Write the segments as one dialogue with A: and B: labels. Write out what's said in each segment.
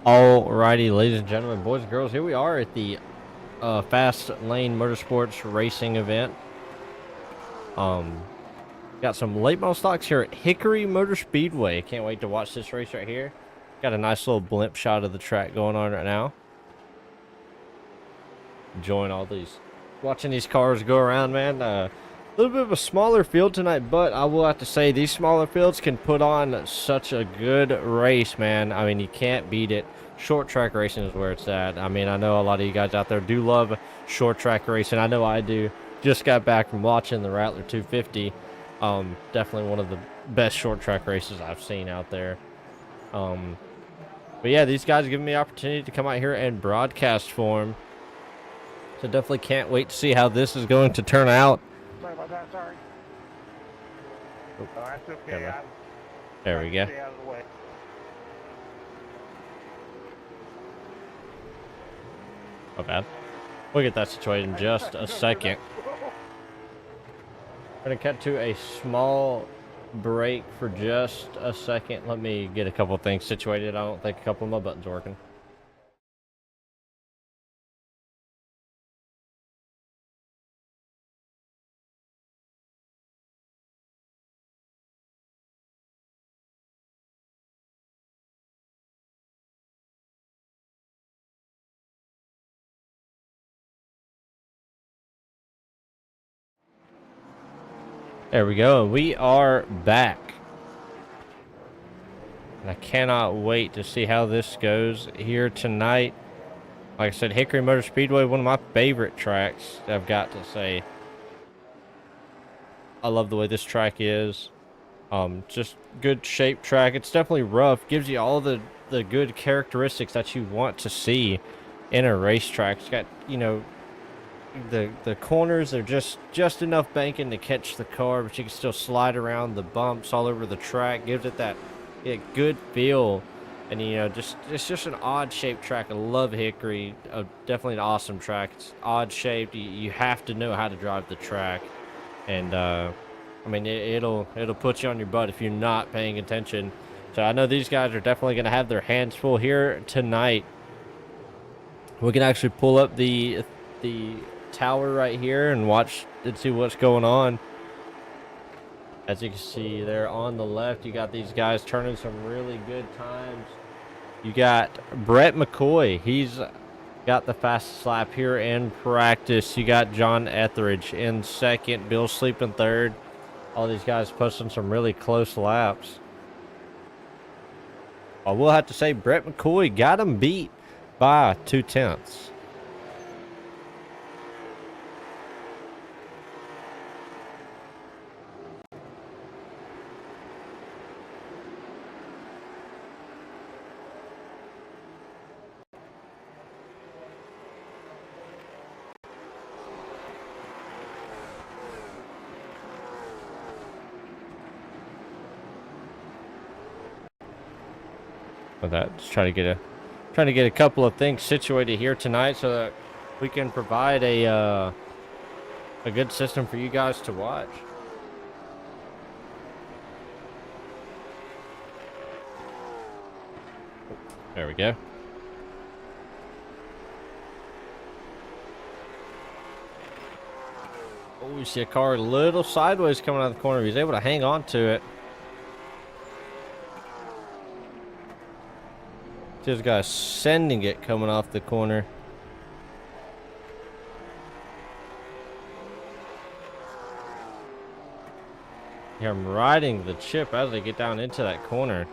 A: Alrighty, ladies and gentlemen, boys and girls, here we are at the Fast Lane Motorsports Racing event. Got some late model stocks here at Hickory Motor Speedway. Can't wait to watch this race right here. Got a nice little blimp shot of the track going on right now. Enjoying watching these cars go around, man. A little bit of a smaller field tonight, but I will have to say these smaller fields can put on such a good race, man. I mean, you can't beat it. Short track racing is where it's at. I mean, I know a lot of you guys out there do love short track racing. I know I do. Just got back from watching the Rattler 250. Definitely one of the best short track races I've seen out there. But yeah, these guys give me the opportunity to come out here and broadcast for them. So definitely can't wait to see how this is going to turn out.
B: Sorry about that, sorry.
A: Oh,
B: that's okay.
A: there we go.
B: Stay out of the way.
A: Not bad. We'll get that situated in just a second. We're going to cut to a small break for just a second. Let me get a couple of things situated. I don't think a couple of my buttons are working. There we go. We are back. And I cannot wait to see how this goes here tonight. Like I said, Hickory Motor Speedway, one of my favorite tracks, I've got to say. I love the way this track is. Just good shaped track. It's definitely rough. Gives you all the good characteristics that you want to see in a racetrack. It's got, you know, the corners are just enough banking to catch the car, but you can still slide around the bumps all over the track. Gives it that good feel, and you know, it's just an odd shaped track. I love Hickory. Definitely an awesome track. It's odd shaped. You have to know how to drive the track, and I mean it'll put you on your butt if you're not paying attention. So I know these guys are definitely going to have their hands full here tonight. We can actually pull up the tower right here and watch and see what's going on. As you can see there on the left, you got these guys turning some really good times. You got Brett McCoy. He's got the fastest lap here in practice. You got John Etheridge in second, Bill Sleep in third. All these guys posting some really close laps. I will have to say Brett McCoy got him beat by 0.2. With that, just trying to get a couple of things situated here tonight so that we can provide a good system for you guys to watch. There we go. Oh, we see a car a little sideways coming out of the corner. He's able to hang on to it. This guy sending it coming off the corner. Here I'm riding the chip as they get down into that corner.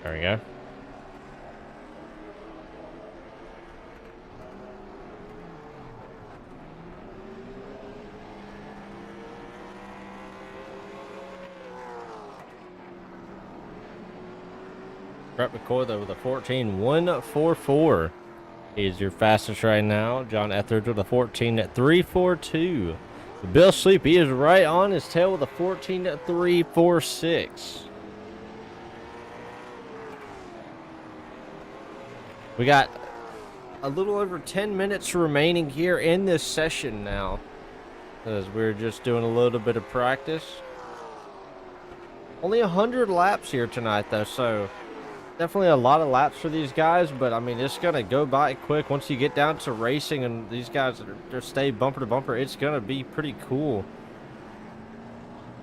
A: There we go. Brett McCoy though with a 14.144 is your fastest right now. John Etheridge with a 14.342. Bill Sleep, he is right on his tail with a 14.346. We got a little over 10 minutes remaining here in this session now, as we're just doing a little bit of practice. Only 100 laps here tonight, though, so definitely a lot of laps for these guys, but I mean, it's gonna go by quick once you get down to racing, and these guys are stay bumper to bumper. It's gonna be pretty cool.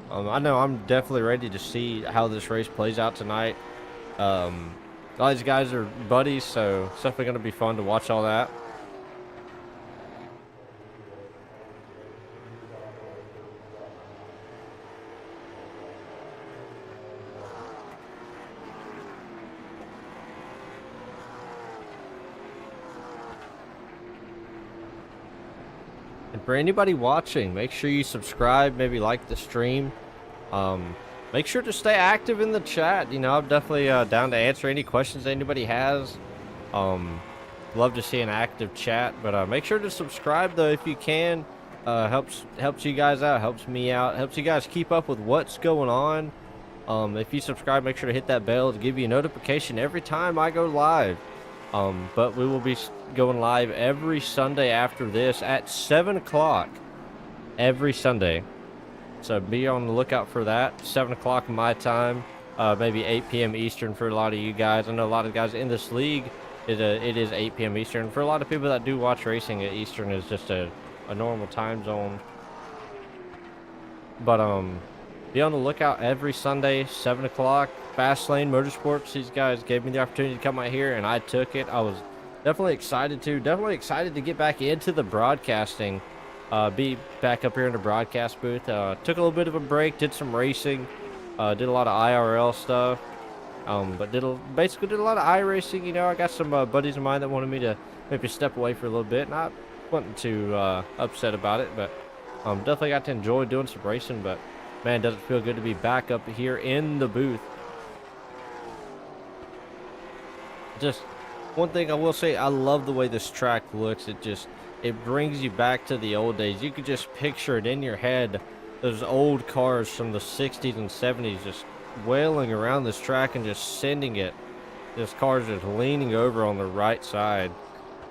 A: I know I'm definitely ready to see how this race plays out tonight. All these guys are buddies, so it's definitely gonna be fun to watch all that. And for anybody watching, make sure you subscribe, maybe like the stream. Make sure to stay active in the chat. You know, I'm definitely down to answer any questions anybody has. Um, Love to see an active chat, but make sure to subscribe though if you can. Helps you guys out, helps me out, helps you guys keep up with what's going on. If you subscribe, make sure to hit that bell to give you a notification every time I go live. But we will be going live every Sunday after this at 7 o'clock every Sunday. So be on the lookout for that. 7 o'clock my time, maybe 8 p.m. Eastern for a lot of you guys. I know a lot of guys in this league, it is 8 p.m. Eastern. For a lot of people that do watch racing, Eastern is just a normal time zone. But be on the lookout every Sunday, 7 o'clock. Fastlane Motorsports, these guys gave me the opportunity to come out here, and I took it. I was definitely excited to get back into the broadcasting. Be back up here in the broadcast booth. Took a little bit of a break, did some racing, did a lot of IRL stuff, but basically did a lot of iRacing. You know, I got some buddies of mine that wanted me to maybe step away for a little bit, and I wasn't too upset about it, but definitely got to enjoy doing some racing. But man, does it feel good to be back up here in the booth. Just one thing I will say, I love the way this track looks. It brings you back to the old days. You could just picture it in your head, those old cars from the 60s and 70s just wailing around this track and just sending it. This car's just leaning over on the right side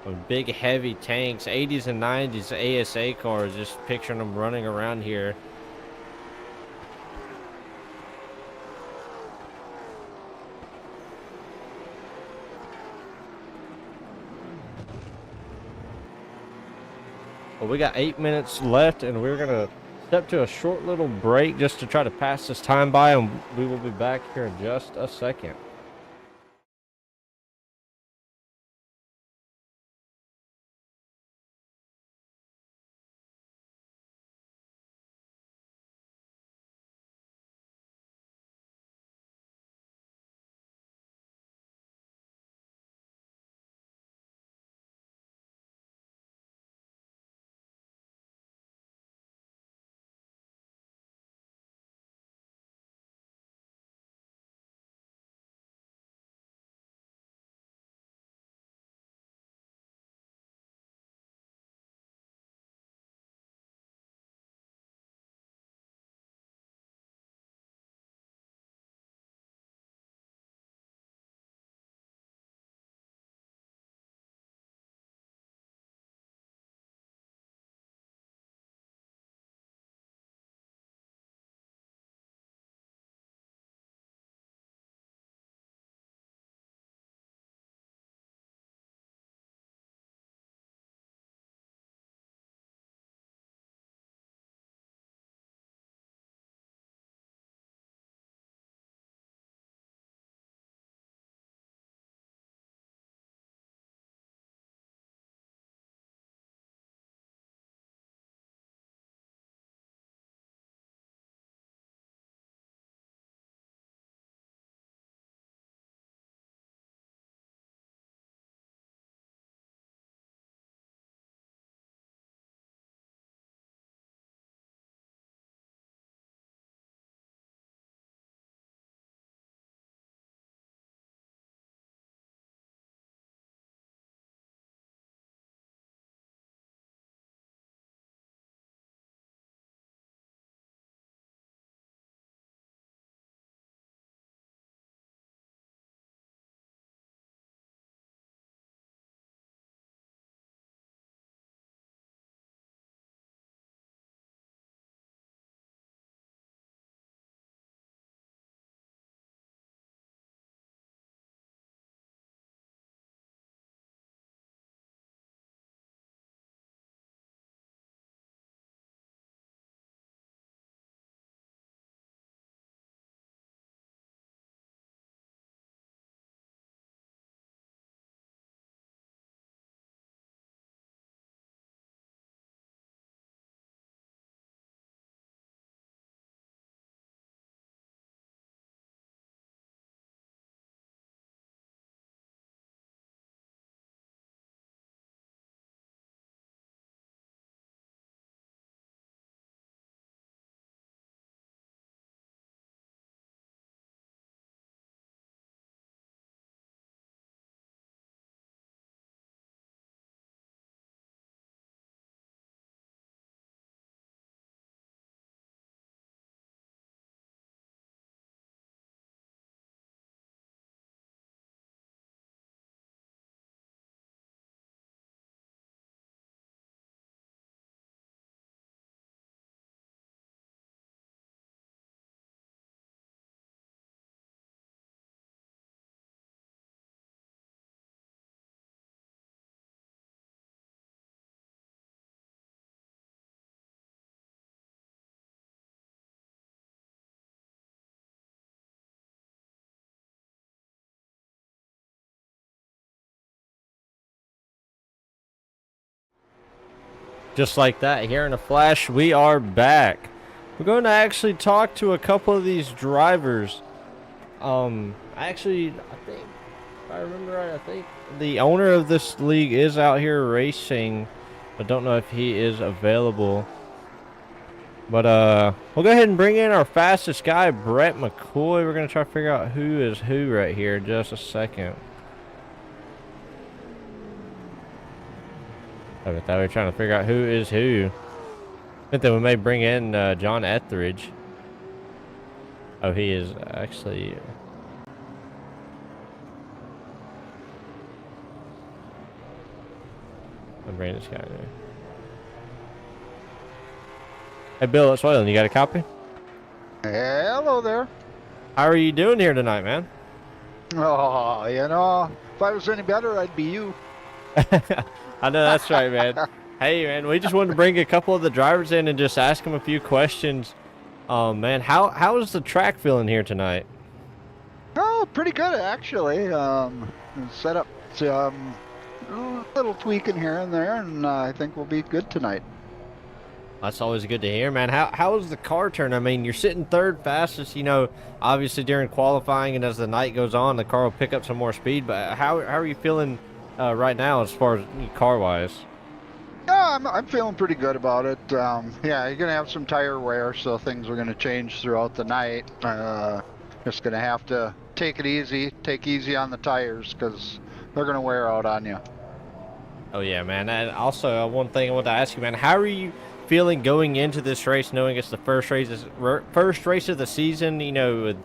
A: with big heavy tanks, 80s and 90s ASA cars, just picturing them running around here. Well, we got 8 minutes left, and we're gonna step to a short little break just to try to pass this time by, and we will be back here in just a second. Just like that, here in a flash, we are back. We're going to actually talk to a couple of these drivers. I think, if I remember right, I think the owner of this league is out here racing. I don't know if he is available. But, we'll go ahead and bring in our fastest guy, Brett McCoy. We're going to try to figure out who is who right here in just a second. I thought we were trying to figure out who is who. I think that we may bring in John Etheridge. Oh, he is actually... I'm bringing this guy in. Hey, Bill, it's Waylon. You got a copy?
B: Hello there.
A: How are you doing here tonight, man?
B: Oh, you know, if I was any better, I'd be you.
A: I know that's right, man. Hey, man, we just wanted to bring a couple of the drivers in and just ask them a few questions. Man, how is the track feeling here tonight?
B: Oh, pretty good actually. Set up a little tweaking here and there, and I think we'll be good tonight.
A: That's always good to hear, man. How is the car turn? I mean, you're sitting third fastest, you know, obviously during qualifying, and as the night goes on, the car will pick up some more speed. But how are you feeling right now as far as car-wise?
B: Yeah, I'm feeling pretty good about it. Yeah, you're gonna have some tire wear, so things are gonna change throughout the night. Just gonna have to take it easy, take easy on the tires, because they're gonna wear out on you.
A: Oh yeah, man. And also, one thing I want to ask you, man, how are you feeling going into this race, knowing it's the first race of the season? You know, with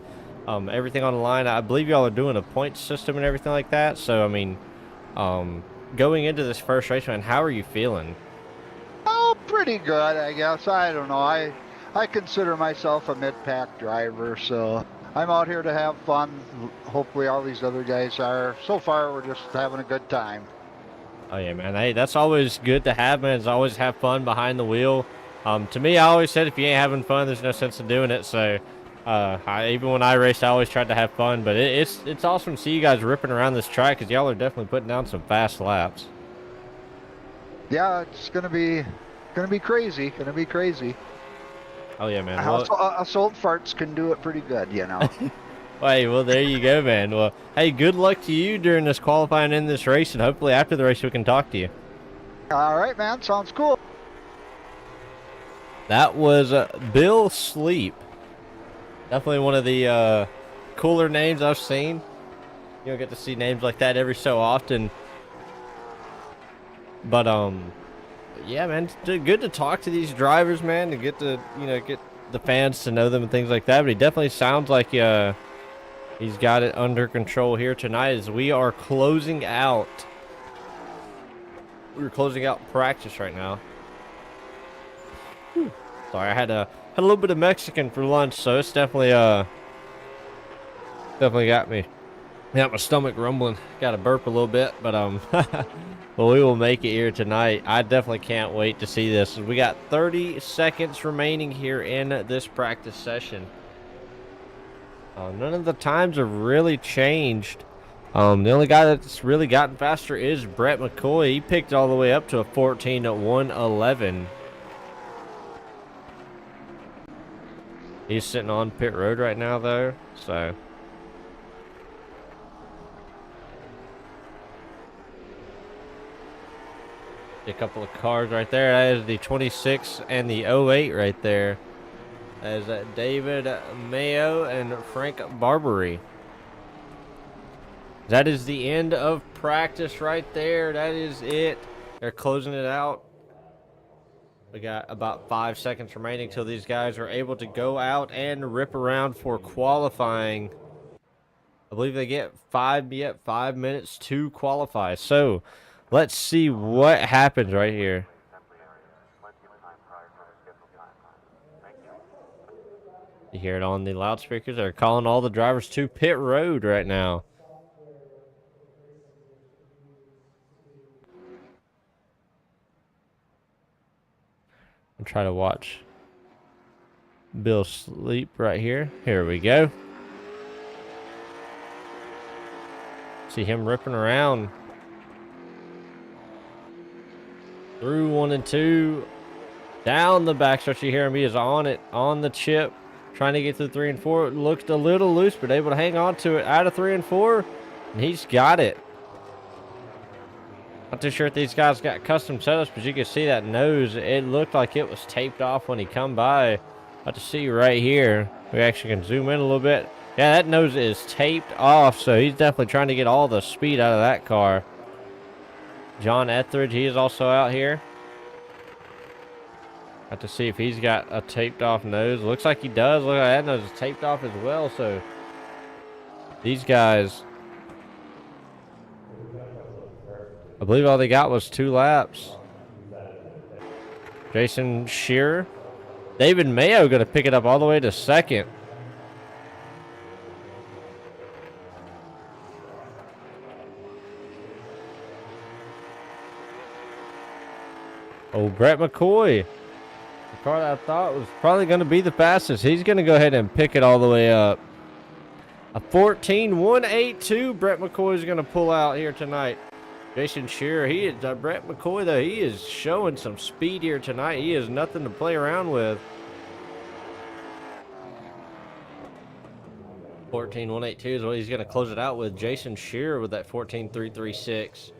A: everything on the line. I believe y'all are doing a point system and everything like that. So I mean, going into this first race, man, how are you feeling?
B: Oh, pretty good, I guess. I don't know. I consider myself a mid-pack driver, so I'm out here to have fun. Hopefully all these other guys are. So far, we're just having a good time.
A: Oh yeah, man. Hey, that's always good to have, man. It's always have fun behind the wheel. To me, I always said if you ain't having fun, there's no sense in doing it. So, even when I raced, I always tried to have fun. But it's awesome to see you guys ripping around this track, because y'all are definitely putting down some fast laps.
B: Yeah, it's gonna be crazy. Gonna be crazy.
A: Oh yeah, man.
B: Us old farts can do it pretty good, you know.
A: Hey, well, there you go, man. Well, hey, good luck to you during this qualifying in this race, and hopefully after the race we can talk to you.
B: All right, man. Sounds cool.
A: That was Bill Sleep. Definitely one of the cooler names I've seen. You don't get to see names like that every so often. But, yeah, man, it's good to talk to these drivers, man, to get to, you know, get the fans to know them and things like that. But he definitely sounds like he's got it under control here tonight as we are closing out. We're closing out practice right now. Whew. Sorry, I had a little bit of Mexican for lunch, so it's definitely got me. Got my stomach rumbling. Got to burp a little bit, but well, we will make it here tonight. I definitely can't wait to see this. We got 30 seconds remaining here in this practice session. None of the times have really changed. The only guy that's really gotten faster is Brett McCoy. He picked all the way up to a 14:111. He's sitting on pit road right now, though, so... A couple of cars right there. That is the 26 and the 08 right there. That is David Mayo and Frank Barbary. That is the end of practice right there. That is it. They're closing it out. We got about 5 seconds remaining till these guys are able to go out and rip around for qualifying. I believe they get 5 minutes to qualify. So let's see what happens right here. You hear it on the loudspeakers. They're calling all the drivers to pit road right now. I'm trying to watch Bill Sleep right here. Here we go. See him ripping around. Through 1 and 2. Down the backstretch. You hear him. He is on it. On the chip. Trying to get through 3 and 4. It looked a little loose, but able to hang on to it. Out of 3 and 4. And he's got it. Not too sure if these guys got custom setups, but you can see that nose. It looked like it was taped off when he come by. About to see right here. We actually can zoom in a little bit. Yeah, that nose is taped off, so he's definitely trying to get all the speed out of that car. John Etheridge, he is also out here. Got to see if he's got a taped off nose. Looks like he does. Look at that nose is taped off as well, so these guys, I believe all they got was 2 laps. Jason Shearer. David Mayo going to pick it up all the way to 2nd. Oh, Brett McCoy. The car that I thought was probably going to be the fastest. He's going to go ahead and pick it all the way up. A 14.182 Brett McCoy is going to pull out here tonight. Jason Shearer, he is Brett McCoy though. He is showing some speed here tonight. He is nothing to play around with. 14.182 is what he's going to close it out with. Jason Shearer with that 14.336.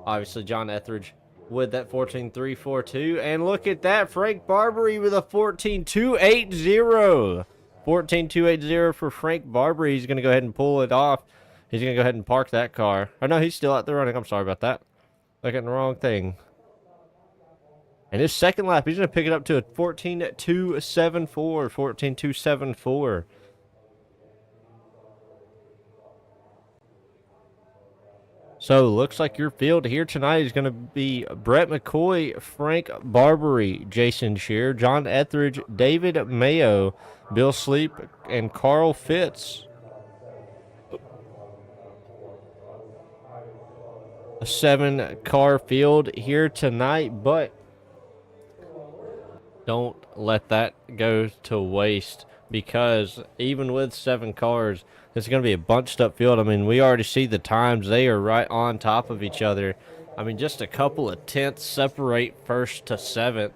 A: Obviously, John Etheridge with that 14.342. And look at that, Frank Barbary with a 14.280. 14.280 for Frank Barbary. He's going to go ahead and pull it off. He's going to go ahead and park that car. Oh, no, he's still out there running. I'm sorry about that. Looking at the wrong thing. And his 2nd lap, he's going to pick it up to a 14.274. 14.274. So, looks like your field here tonight is going to be Brett McCoy, Frank Barbary, Jason Shearer, John Etheridge, David Mayo, Bill Sleep, and Carl Fitz. A 7-car field here tonight, but don't let that go to waste, because even with 7 cars, it's going to be a bunched up field. I mean, we already see the times. They are right on top of each other. I mean, just a couple of tenths separate 1st to 7th.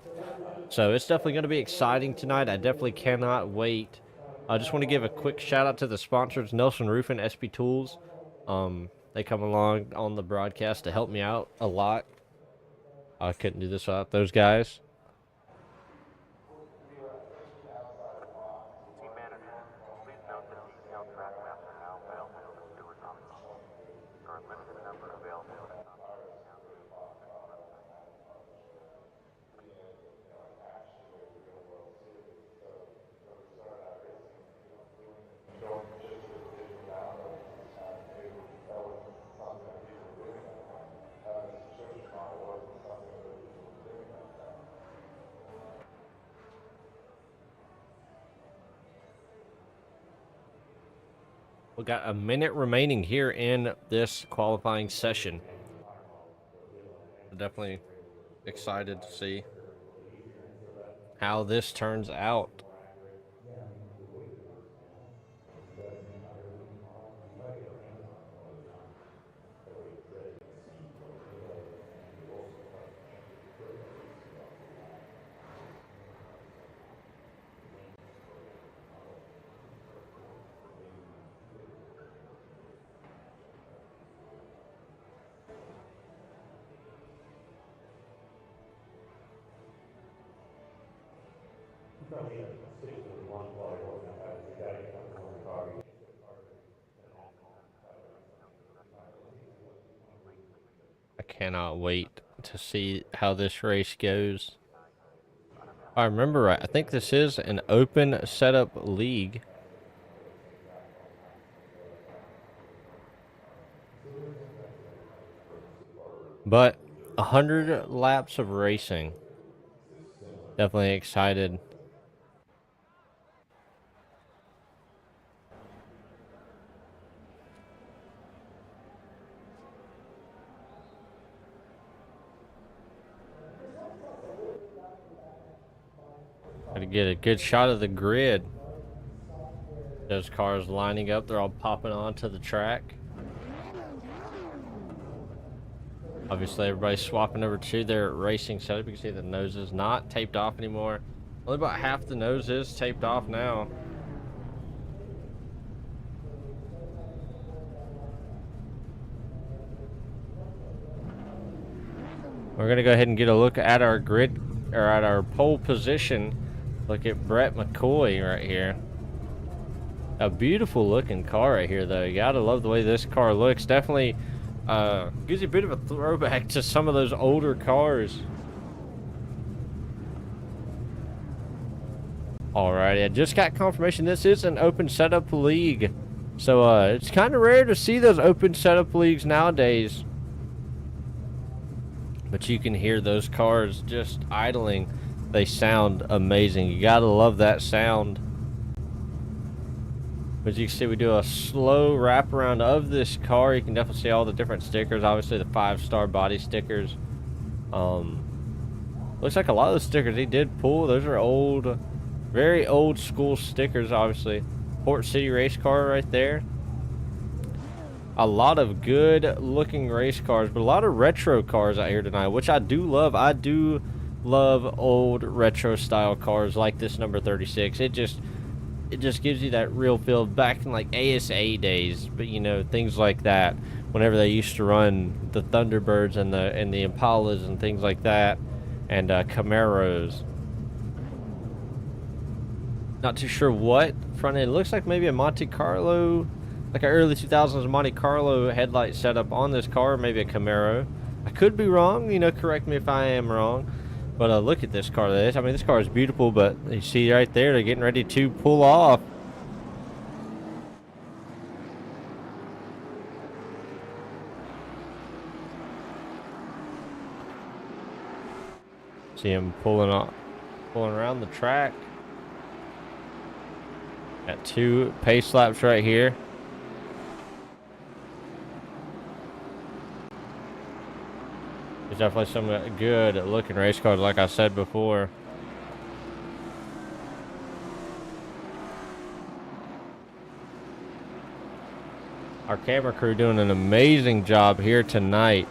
A: So it's definitely going to be exciting tonight. I definitely cannot wait. I just want to give a quick shout out to the sponsors, Nelson Roofing, SP Tools. They come along on the broadcast to help me out a lot. I couldn't do this without those guys. We got a minute remaining here in this qualifying session. I'm definitely excited to see how this turns out. I cannot wait to see how this race goes. If I remember right, I think this is an open setup league. But 100 laps of racing. Definitely excited. Got to get a good shot of the grid. Those cars lining up, they're all popping onto the track. Obviously, everybody's swapping over to their racing setup. You can see the nose is not taped off anymore. Only about half the nose is taped off now. We're going to go ahead and get a look at our grid, or at our pole position. Look at Brett McCoy right here. A beautiful looking car right here, though. You gotta love the way this car looks. Definitely gives you a bit of a throwback to some of those older cars. Alrighty, I just got confirmation this is an open setup league. So it's kind of rare to see those open setup leagues nowadays. But you can hear those cars just idling. They sound amazing. You gotta love that sound. As you can see, we do a slow wraparound of this car. You can definitely see all the different stickers. Obviously, the 5-star body stickers. Looks like a lot of the stickers he did pull. Those are old, very old school stickers, obviously. Port City race car right there. A lot of good looking race cars, but a lot of retro cars out here tonight, which I do love. I do love old retro style cars like this number 36. It just gives you that real feel back in like ASA days, but you know, things like that, whenever they used to run the Thunderbirds and the Impalas and things like that, and Camaros. Not too sure what front end. It looks like maybe a Monte Carlo, like an early 2000s Monte Carlo headlight setup on this car, maybe a Camaro. I could be wrong, you know, correct me if I am wrong. But look at this car. I mean, this car is beautiful, but you see right there, they're getting ready to pull off. See him pulling around the track. Got 2 pace laps right here. There's definitely some good looking race cars, like I said before. Our camera crew doing an amazing job here tonight,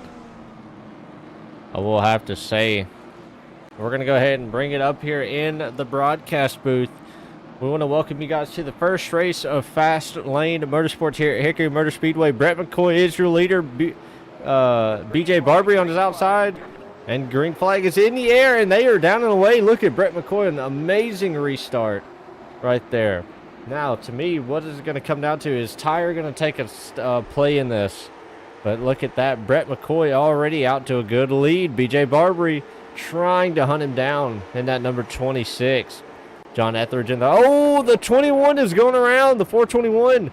A: I will have to say. We're going to go ahead and bring it up here in the broadcast booth. We want to welcome you guys to the first race of Fast Lane Motorsports here at Hickory Motor Speedway. Brett McCoy is your leader. BJ Barbary on his outside, and green flag is in the air, and they are down and away. Look at Brett McCoy, an amazing restart right there. Now, to me, what is it going to come down to? Is Tire going to take a play in this? But look at that, Brett McCoy already out to a good lead. BJ Barbary trying to hunt him down in that number 26. John Etheridge in the 21 is going around. The 421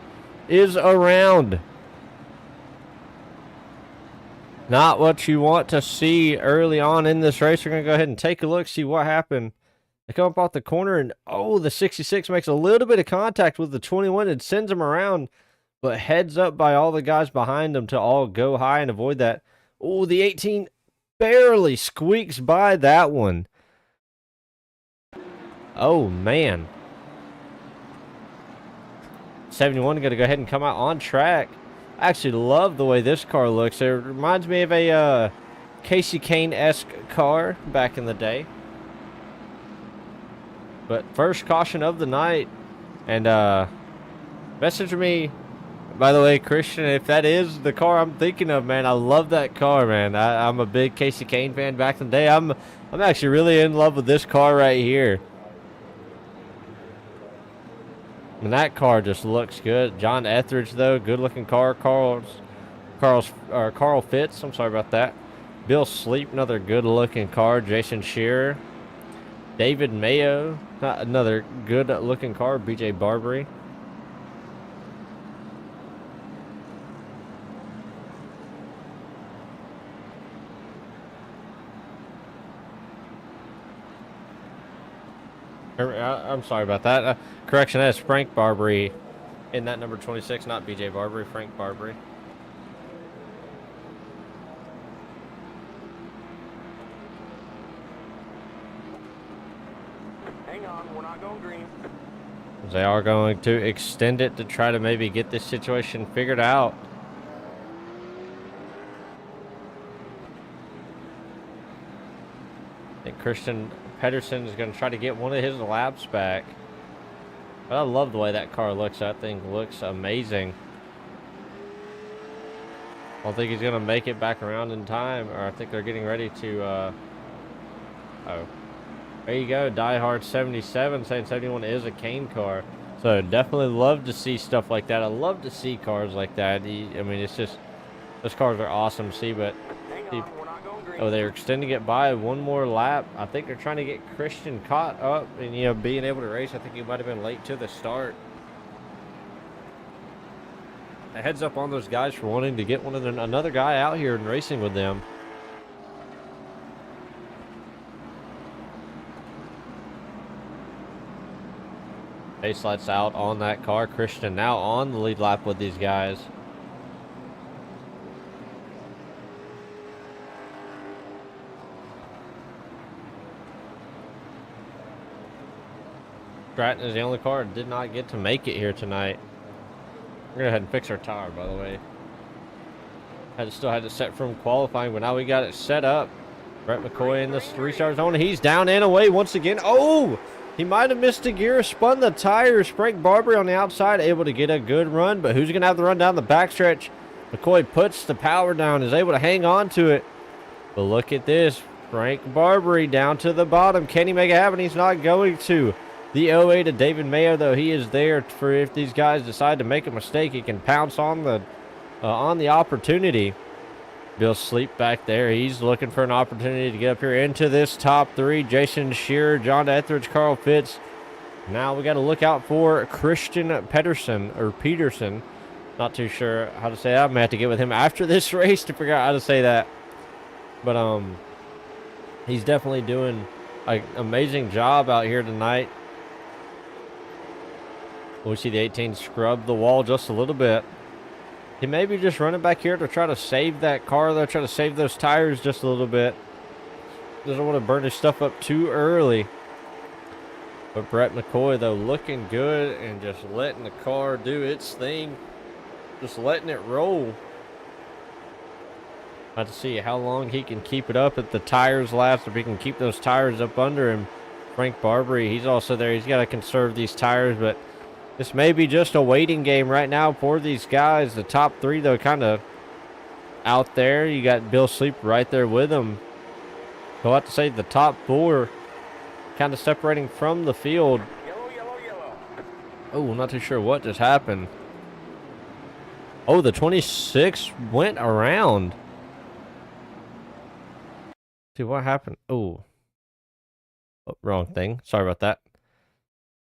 A: is around. Not what you want to see early on in this race. We're going to go ahead and take a look, see what happened. They come up off the corner, and the 66 makes a little bit of contact with the 21 and sends him around, but heads up by all the guys behind him to all go high and avoid that. The 18 barely squeaks by that one. Oh, man. 71 going to go ahead and come out on track. I actually love the way this car looks. It reminds me of a Casey Kane-esque car back in the day. But first caution of the night. And message me, by the way, Christian, if that is the car I'm thinking of, man, I love that car, man. I'm a big Casey Kane fan back in the day. I'm actually really in love with this car right here. And that car just looks good. John Etheridge, though, good-looking car. Carl Fitz, I'm sorry about that. Bill Sleep, another good-looking car. Jason Shearer. David Mayo, another good-looking car. BJ Barbary. I'm sorry about that. Correction, that is Frank Barbary in that number 26, not BJ Barbary, Frank Barbary.
C: Hang on, we're not going green.
A: They are going to extend it to try to maybe get this situation figured out. think Christian Pedersen is going to try to get one of his laps back. But I love the way that car looks. That thing looks amazing. I don't think he's going to make it back around in time, or I think they're getting ready to, oh, there you go, Die Hard 77 saying 71 is a cane car. So definitely love to see stuff like that. I love to see cars like that. I mean, it's just, those cars are awesome to see, but,
C: Hang on, we're not going green.
A: oh, they're extending it by one more lap. I think they're trying to get Christian caught up and, you know, being able to race. I think he might have been late to the start. A heads up on those guys for wanting to get another guy out here and racing with them. Base lights out on that car. Christian now on the lead lap with these guys. Stratton is the only car that did not get to make it here tonight. We're gonna go ahead and fix our tire, by the way. Still had it set from qualifying, but now we got it set up. Brett McCoy in this 3-star zone. He's down and away once again. Oh, he might have missed a gear, spun the tires. Frank Barbary on the outside, able to get a good run, but who's gonna have the run down the backstretch? McCoy puts the power down, is able to hang on to it. But look at this, Frank Barbary down to the bottom. Can he make it happen? He's not going to. The 08 of David Mayo, though, he is there for if these guys decide to make a mistake, he can pounce on the opportunity. Bill Sleep back there. He's looking for an opportunity to get up here into this top three. Jason Shearer, John Etheridge, Carl Fitz. Now we got to look out for Christian Peterson. Not too sure how to say that. I'm going to have to get with him after this race to figure out how to say that. But he's definitely doing an amazing job out here tonight. We see the 18 scrub the wall just a little bit. He may be just running back here to try to save that car, though. Try to save those tires just a little bit. Doesn't want to burn his stuff up too early. But Brett McCoy, though, looking good and just letting the car do its thing. Just letting it roll. About to see how long he can keep it up if the tires last. If he can keep those tires up under him. Frank Barbary, he's also there. He's got to conserve these tires, but this may be just a waiting game right now for these guys. The top three, though, kind of out there. You got Bill Sleep right there with them. I'll have to say the top four kind of separating from the field.
C: Yellow, yellow, yellow.
A: Oh, I'm not too sure what just happened. Oh, the 26 went around. See what happened. Oh, wrong thing. Sorry about that.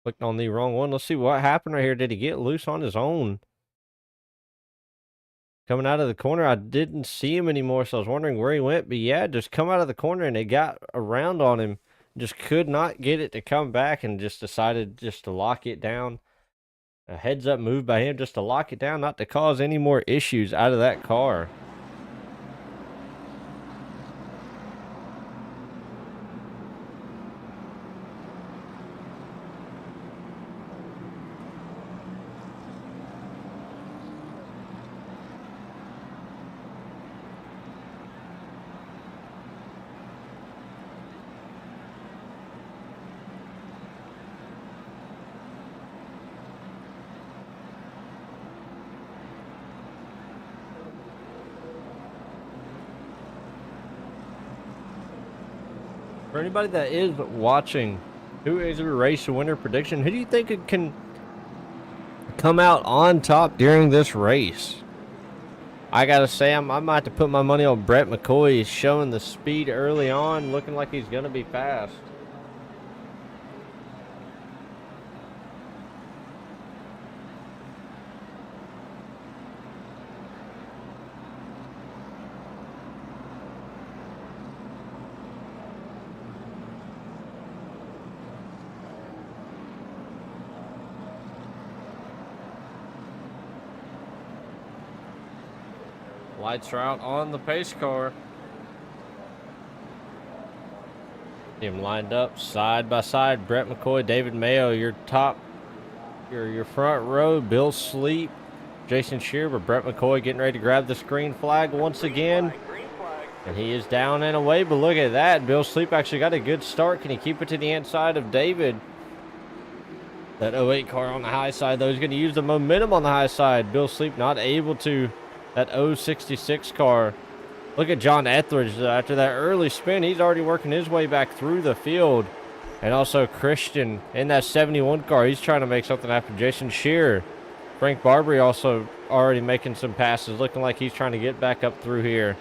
A: Clicked on the wrong one. Let's see what happened right here. Did he get loose on his own? Coming out of the corner, I didn't see him anymore, so I was wondering where he went. But yeah, just come out of the corner and it got around on him. Just could not get it to come back and just decided just to lock it down. A heads up move by him just to lock it down, not to cause any more issues out of that car. For anybody that is watching, who is your race winner prediction? Who do you think can come out on top during this race? I gotta say, I might have to put my money on Brett McCoy. He's showing the speed early on, looking like he's gonna be fast. Lights are out on the pace car. See him lined up side by side. Brett McCoy, David Mayo, your front row. Bill Sleep, Jason Shearer, but Brett McCoy getting ready to grab the green flag once again.
C: Green flag.
A: And he is down and away, but look at that. Bill Sleep actually got a good start. Can he keep it to the inside of David? That 08 car on the high side, though, he's going to use the momentum on the high side. Bill Sleep not able to. That 066 car. Look at John Etheridge. After that early spin, he's already working his way back through the field. And also Christian in that 71 car. He's trying to make something happen. Jason Shearer. Frank Barbary also already making some passes. Looking like he's trying to get back up through here.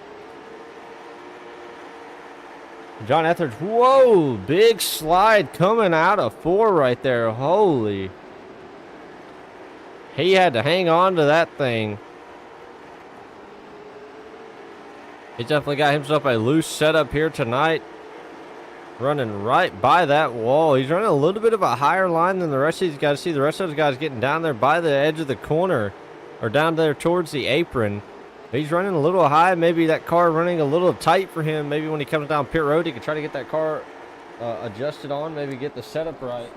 A: John Etheridge. Whoa. Big slide coming out of 4 right there. Holy. He had to hang on to that thing. He definitely got himself a loose setup here tonight. Running right by that wall. He's running a little bit of a higher line than the rest of these guys. See the rest of those guys getting down there by the edge of the corner. Or down there towards the apron. He's running a little high. Maybe that car running a little tight for him. Maybe when he comes down pit road, he can try to get that car adjusted on. Maybe get the setup right.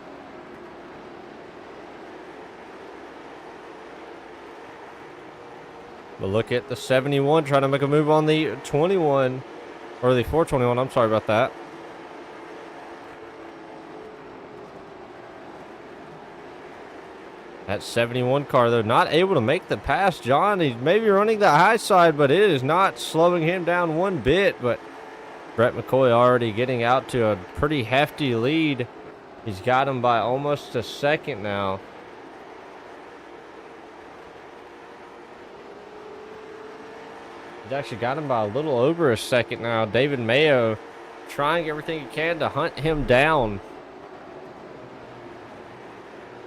A: But look at the 71 trying to make a move on the 21. Or the 421. I'm sorry about that. That 71 car, though, not able to make the pass. John, he's maybe running the high side, but it is not slowing him down one bit. But Brett McCoy already getting out to a pretty hefty lead. He's got him by almost a second now. He's actually got him by a little over a second now. David Mayo trying everything he can to hunt him down.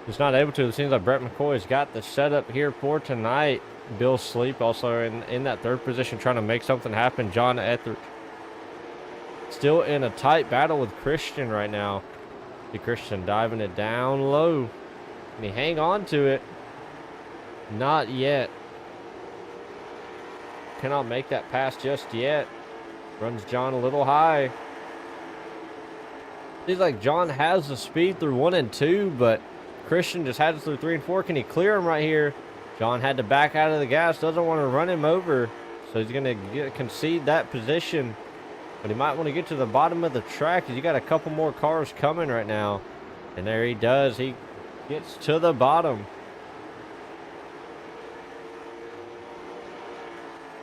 A: He's not able to. It seems like Brett McCoy's got the setup here for tonight. Bill Sleep also in that third position trying to make something happen. John Etheridge still in a tight battle with Christian right now. See Christian diving it down low. Can he hang on to it? Not yet. Cannot make that pass just yet. Runs John a little high. Seems like John has the speed through 1 and 2, but Christian just had it through 3 and 4. Can he clear him right here? John had to back out of the gas. Doesn't want to run him over. So he's going to concede that position. But he might want to get to the bottom of the track because you got a couple more cars coming right now. And there he does. He gets to the bottom.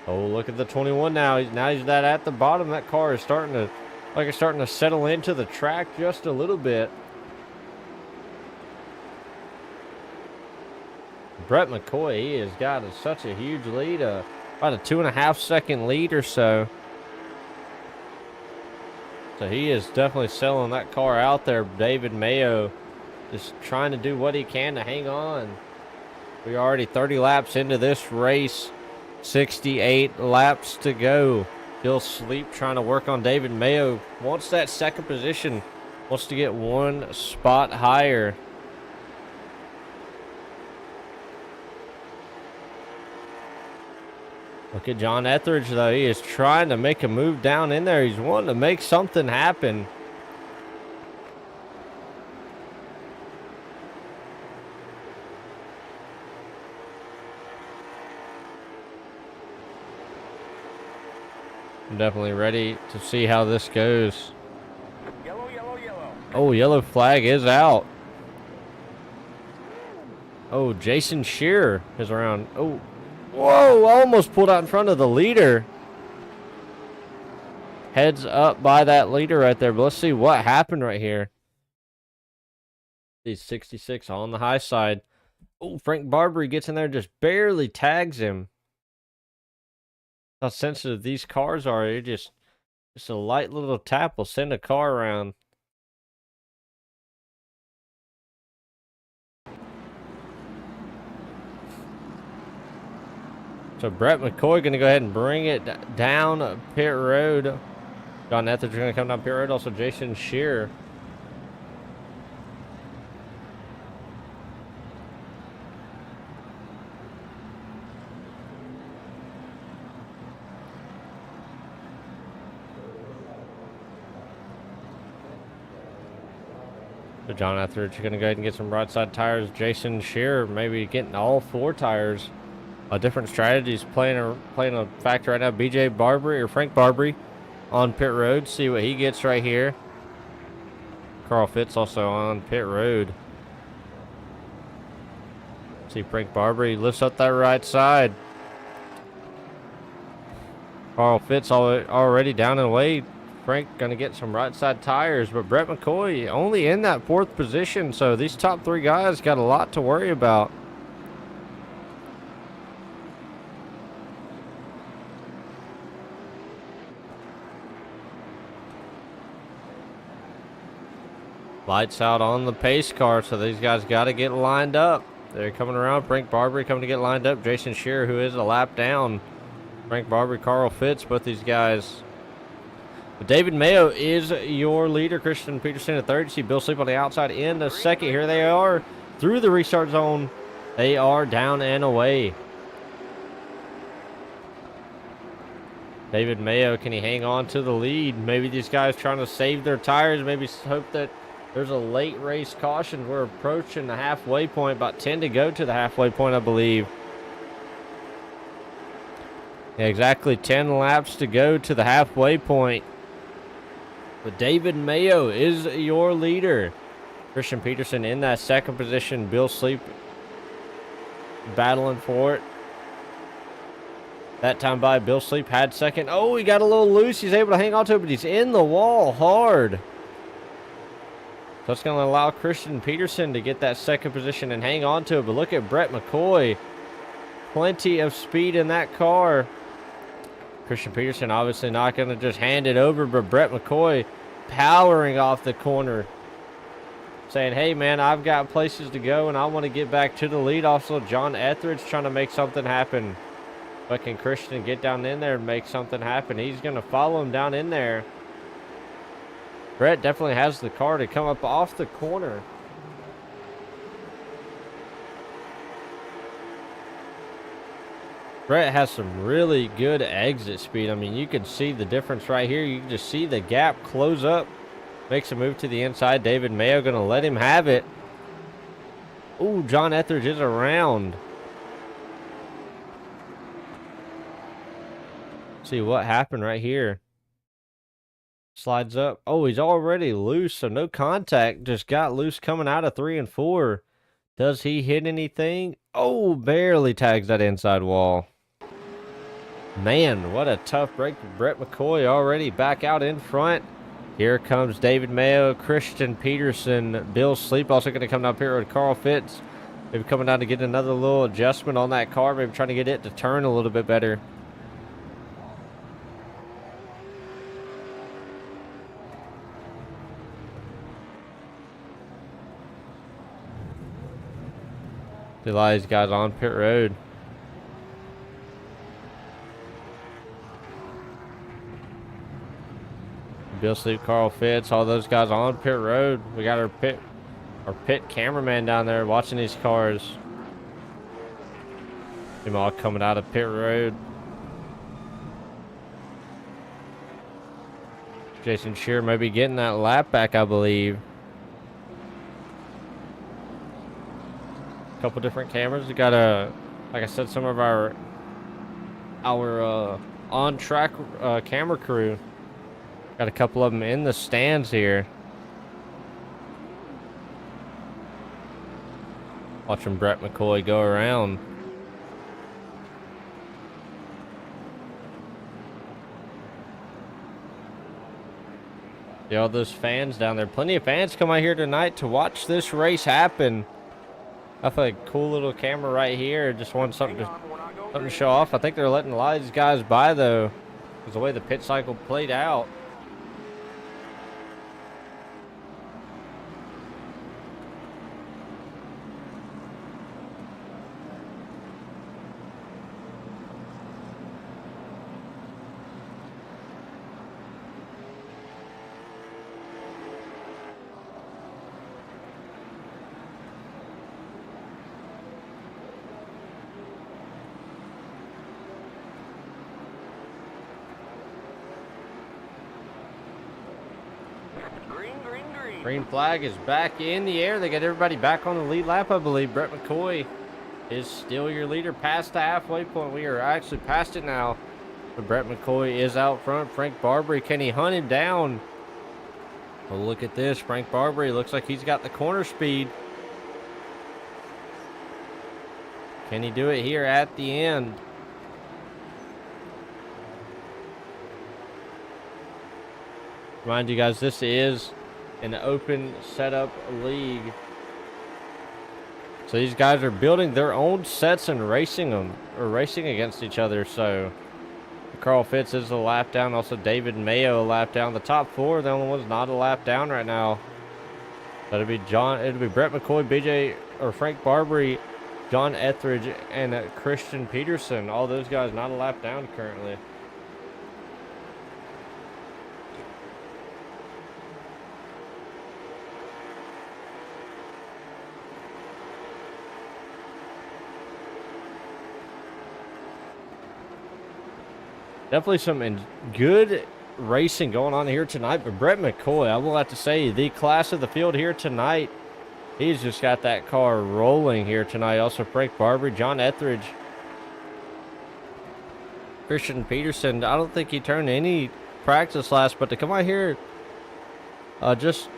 A: Oh, look at the 21 now. Now he's that at the bottom. That car is starting to settle into the track just a little bit. Brett McCoy, he has got such a huge lead, about a 2.5 second lead or so. So he is definitely selling that car out there. David Mayo just trying to do what he can to hang on. We're already 30 laps into this race, 68 laps to go. Bill Sleep trying to work on David Mayo. Wants that second position, wants to get 1 spot higher. Look at John Etheridge, though. He is trying to make a move down in there. He's wanting to make something happen. I'm definitely ready to see how this goes.
C: Yellow, yellow, yellow.
A: Oh, yellow flag is out. Oh, Jason Shearer is around. Oh. Whoa, almost pulled out in front of the leader. Heads up by that leader right there. But let's see what happened right here. He's 66 on the high side. Oh, Frank Barbary gets in there, just barely tags him. How sensitive these cars are. It just a light little tap will send a car around. So Brett McCoy going to go ahead and bring it down pit road. John Etheridge going to come down pit road. Also Jason Shearer. So John Etheridge going to go ahead and get some broadside tires. Jason Shearer maybe getting all 4 tires. Different strategies playing a factor right now. BJ Barbary or Frank Barbary on pit road. See what he gets right here. Carl Fitz also on pit road. See Frank Barber, he lifts up that right side. Carl Fitz already down and away. Frank going to get some right side tires, but Brett McCoy only in that 4th position, so these top 3 guys got a lot to worry about. Lights out on the pace car, so these guys got to get lined up. They're coming around. Frank Barber coming to get lined up. Jason Shearer, who is a lap down. Frank Barber, Carl Fitz, both these guys. But David Mayo is your leader. Christian Peterson in 3rd. You see Bill Sleep on the outside in the 2nd. Here they are through the restart zone. They are down and away. David Mayo, can he hang on to the lead? Maybe these guys trying to save their tires. Maybe hope that there's a late race caution. We're approaching the halfway point. About 10 to go to the halfway point, I believe. Yeah, exactly 10 laps to go to the halfway point. But David Mayo is your leader. Christian Peterson in that 2nd position. Bill Sleep battling for it. That time by Bill Sleep had 2nd. Oh, he got a little loose. He's able to hang on to it, but he's in the wall hard. So it's going to allow Christian Peterson to get that 2nd position and hang on to it. But look at Brett McCoy. Plenty of speed in that car. Christian Peterson obviously not going to just hand it over, but Brett McCoy powering off the corner. Saying, hey, man, I've got places to go, and I want to get back to the lead. Also, John Etheridge trying to make something happen. But can Christian get down in there and make something happen? He's going to follow him down in there. Brett definitely has the car to come up off the corner. Brett has some really good exit speed. I mean, you can see the difference right here. You can just see the gap close up. Makes a move to the inside. David Mayo going to let him have it. Ooh, John Etheridge is around. See what happened right here. Slides up. Oh, he's already loose, so no contact. Just got loose coming out of 3 and 4. Does he hit anything? Oh, barely tags that inside wall. Man, what a tough break. Brett McCoy already back out in front. Here comes David Mayo, Christian Peterson, Bill Sleep also going to come down here with Carl Fitz. Maybe coming down to get another little adjustment on that car. Maybe trying to get it to turn a little bit better. See a lot of these guys on pit road. Bill Sleep, Carl Fitz, all those guys on pit road. We got our pit cameraman down there watching these cars. Them all coming out of pit road. Jason Shearer may be getting that lap back, I believe. A couple different cameras. We got like I said, some of our on-track camera crew. Got a couple of them in the stands here. Watching Brett McCoy go around. See all those fans down there. Plenty of fans come out here tonight to watch this race happen. I feel like a cool little camera right here. Just want something to show off. I think they're letting a lot of these guys by though, because the way the pit cycle played out. Green flag is back in the air. They got everybody back on the lead lap, I believe. Brett McCoy is still your leader past the halfway point. We are actually past it now. But Brett McCoy is out front. Frank Barbary, can he hunt him down? Oh, look at this. Frank Barbary looks like he's got the corner speed. Can he do it here at the end? Remind you guys, this is an open setup league. So these guys are building their own sets and racing them, or racing against each other. So Carl Fitz is a lap down. Also David Mayo a lap down. The top four, the only one's not a lap down right now. That'll be it'll be Brett McCoy, BJ, or Frank Barbary, John Etheridge, and Christian Peterson. All those guys not a lap down currently. Definitely some good racing going on here tonight. But Brett McCoy, I will have to say, the class of the field here tonight. He's just got that car rolling here tonight. Also, Frank Barbary, John Etheridge, Christian Peterson. I don't think he turned any practice last, but to come out here just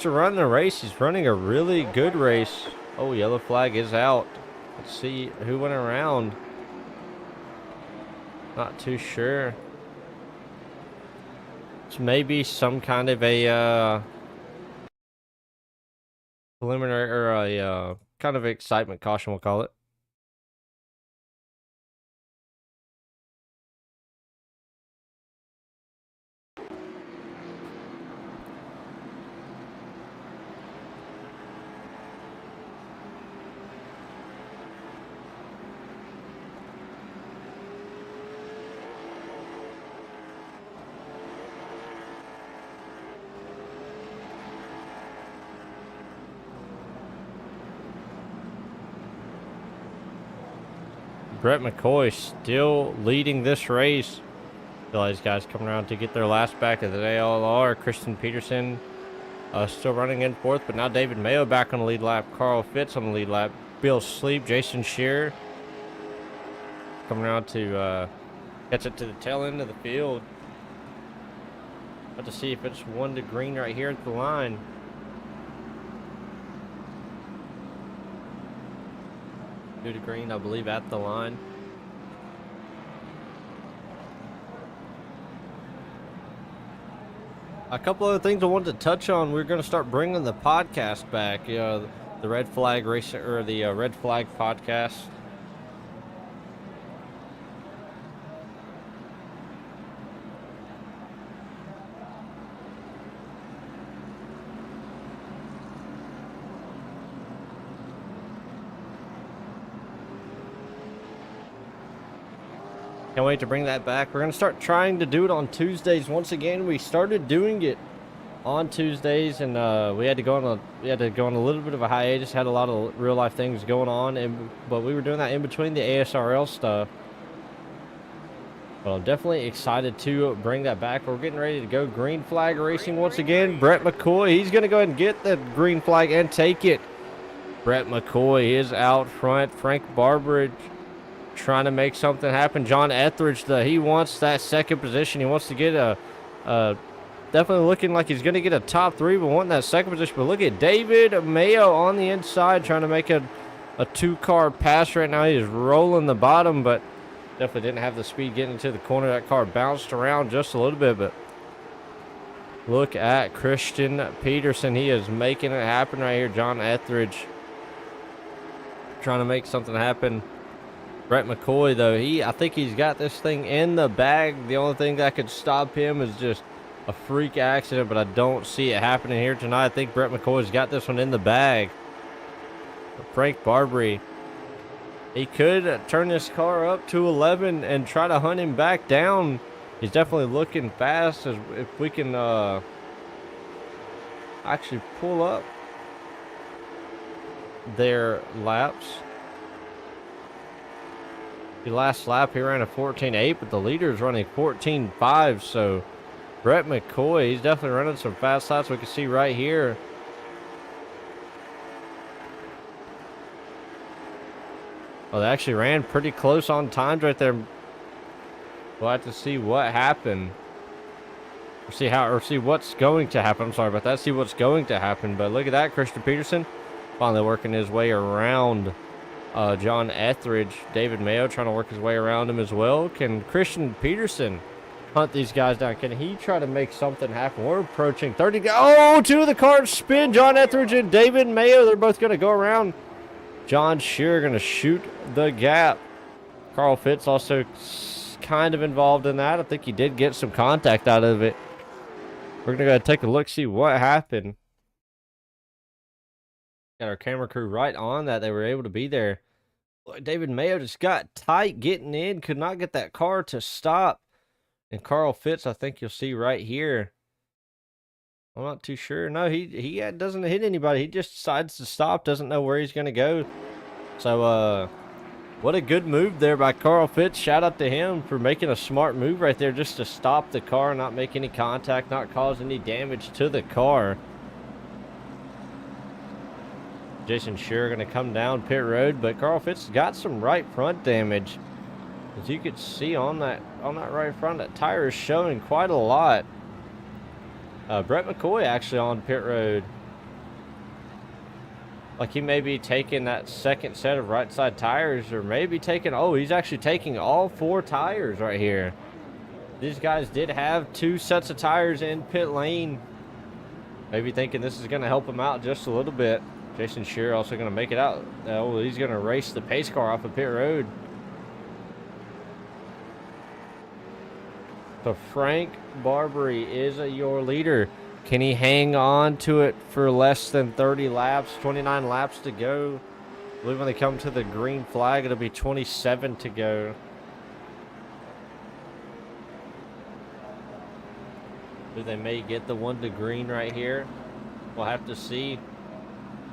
A: to run the race, he's running a really good race. Oh, yellow flag is out. Let's see who went around. Not too sure. It's maybe some kind of a preliminary or a kind of excitement caution, we'll call it. Brett McCoy still leading this race. All these guys coming around to get their last back of the day. All are. Christian Peterson still running in fourth, but now David Mayo back on the lead lap. Carl Fitz on the lead lap. Bill Sleep, Jason Shearer coming around to catch it to the tail end of the field. About to see if it's 1 to green right here at the line. Due to green, I believe, at the line. A couple other things I wanted to touch on. We're going to start bringing the podcast back. The Red Flag Race, or the Red Flag podcast. Can't wait to bring that back. We're going to start trying to do it on Tuesdays. Once again, we started doing it on Tuesdays, and we had to go on a little bit of a hiatus. Had a lot of real life things going on, but we were doing that in between the ASRL stuff. But I'm definitely excited to bring that back. We're getting ready to go green flag racing once again. Brett McCoy, he's going to go ahead and get the green flag and take it. Brett McCoy is out front. Frank Barbary trying to make something happen. John Etheridge, he wants that second position. He wants to get definitely looking like he's going to get a top three, but wanting that second position. But look at David Mayo on the inside trying to make a two-car pass right now. He is rolling the bottom, but definitely didn't have the speed getting into the corner. That car bounced around just a little bit, but look at Christian Peterson. He is making it happen right here. John Etheridge trying to make something happen. Brett McCoy, though, I think he's got this thing in the bag. The only thing that could stop him is just a freak accident, but I don't see it happening here tonight. I think Brett McCoy's got this one in the bag. Frank Barbary, he could turn this car up to 11 and try to hunt him back down. He's definitely looking fast. If we can actually pull up their laps. The last lap he ran a 14.8, but the leader is running 14.5. So Brett McCoy, he's definitely running some fast laps. We can see right here. Oh, they actually ran pretty close on times right there. We'll have to see what happened. Or see what's going to happen. I'm sorry about that. See what's going to happen. But look at that, Christian Peterson finally working his way around John Etheridge. David Mayo trying to work his way around him as well. Can Christian Peterson hunt these guys down? Can he try to make something happen? We're approaching 30. Oh, two of the cars spin. John Etheridge and David Mayo. They're both going to go around. John Shearer going to shoot the gap. Carl Fitz also kind of involved in that. I think he did get some contact out of it. We're going to go take a look, see what happened. Got our camera crew right on that. They were able to be there. David Mayo just got tight getting in. Could not get that car to stop. And Carl Fitz, I think you'll see right here. I'm not too sure. No, he doesn't hit anybody. He just decides to stop. Doesn't know where he's going to go. So, what a good move there by Carl Fitz. Shout out to him for making a smart move right there just to stop the car, not make any contact, not cause any damage to the car. Jason Shearer going to come down pit road, but Carl Fitz got some right front damage. As you could see on that right front, that tire is showing quite a lot. Brett McCoy actually on pit road. Like he may be taking that second set of right side tires, or maybe taking, oh, he's actually taking all 4 tires right here. These guys did have 2 sets of tires in pit lane. Maybe thinking this is going to help him out just a little bit. Jason Shearer also going to make it out. Oh, he's going to race the pace car off of pit road. So Frank Barbary is your leader. Can he hang on to it for less than 30 laps? 29 laps to go. I believe when they come to the green flag, it'll be 27 to go. Do they may get the 1 to green right here? We'll have to see.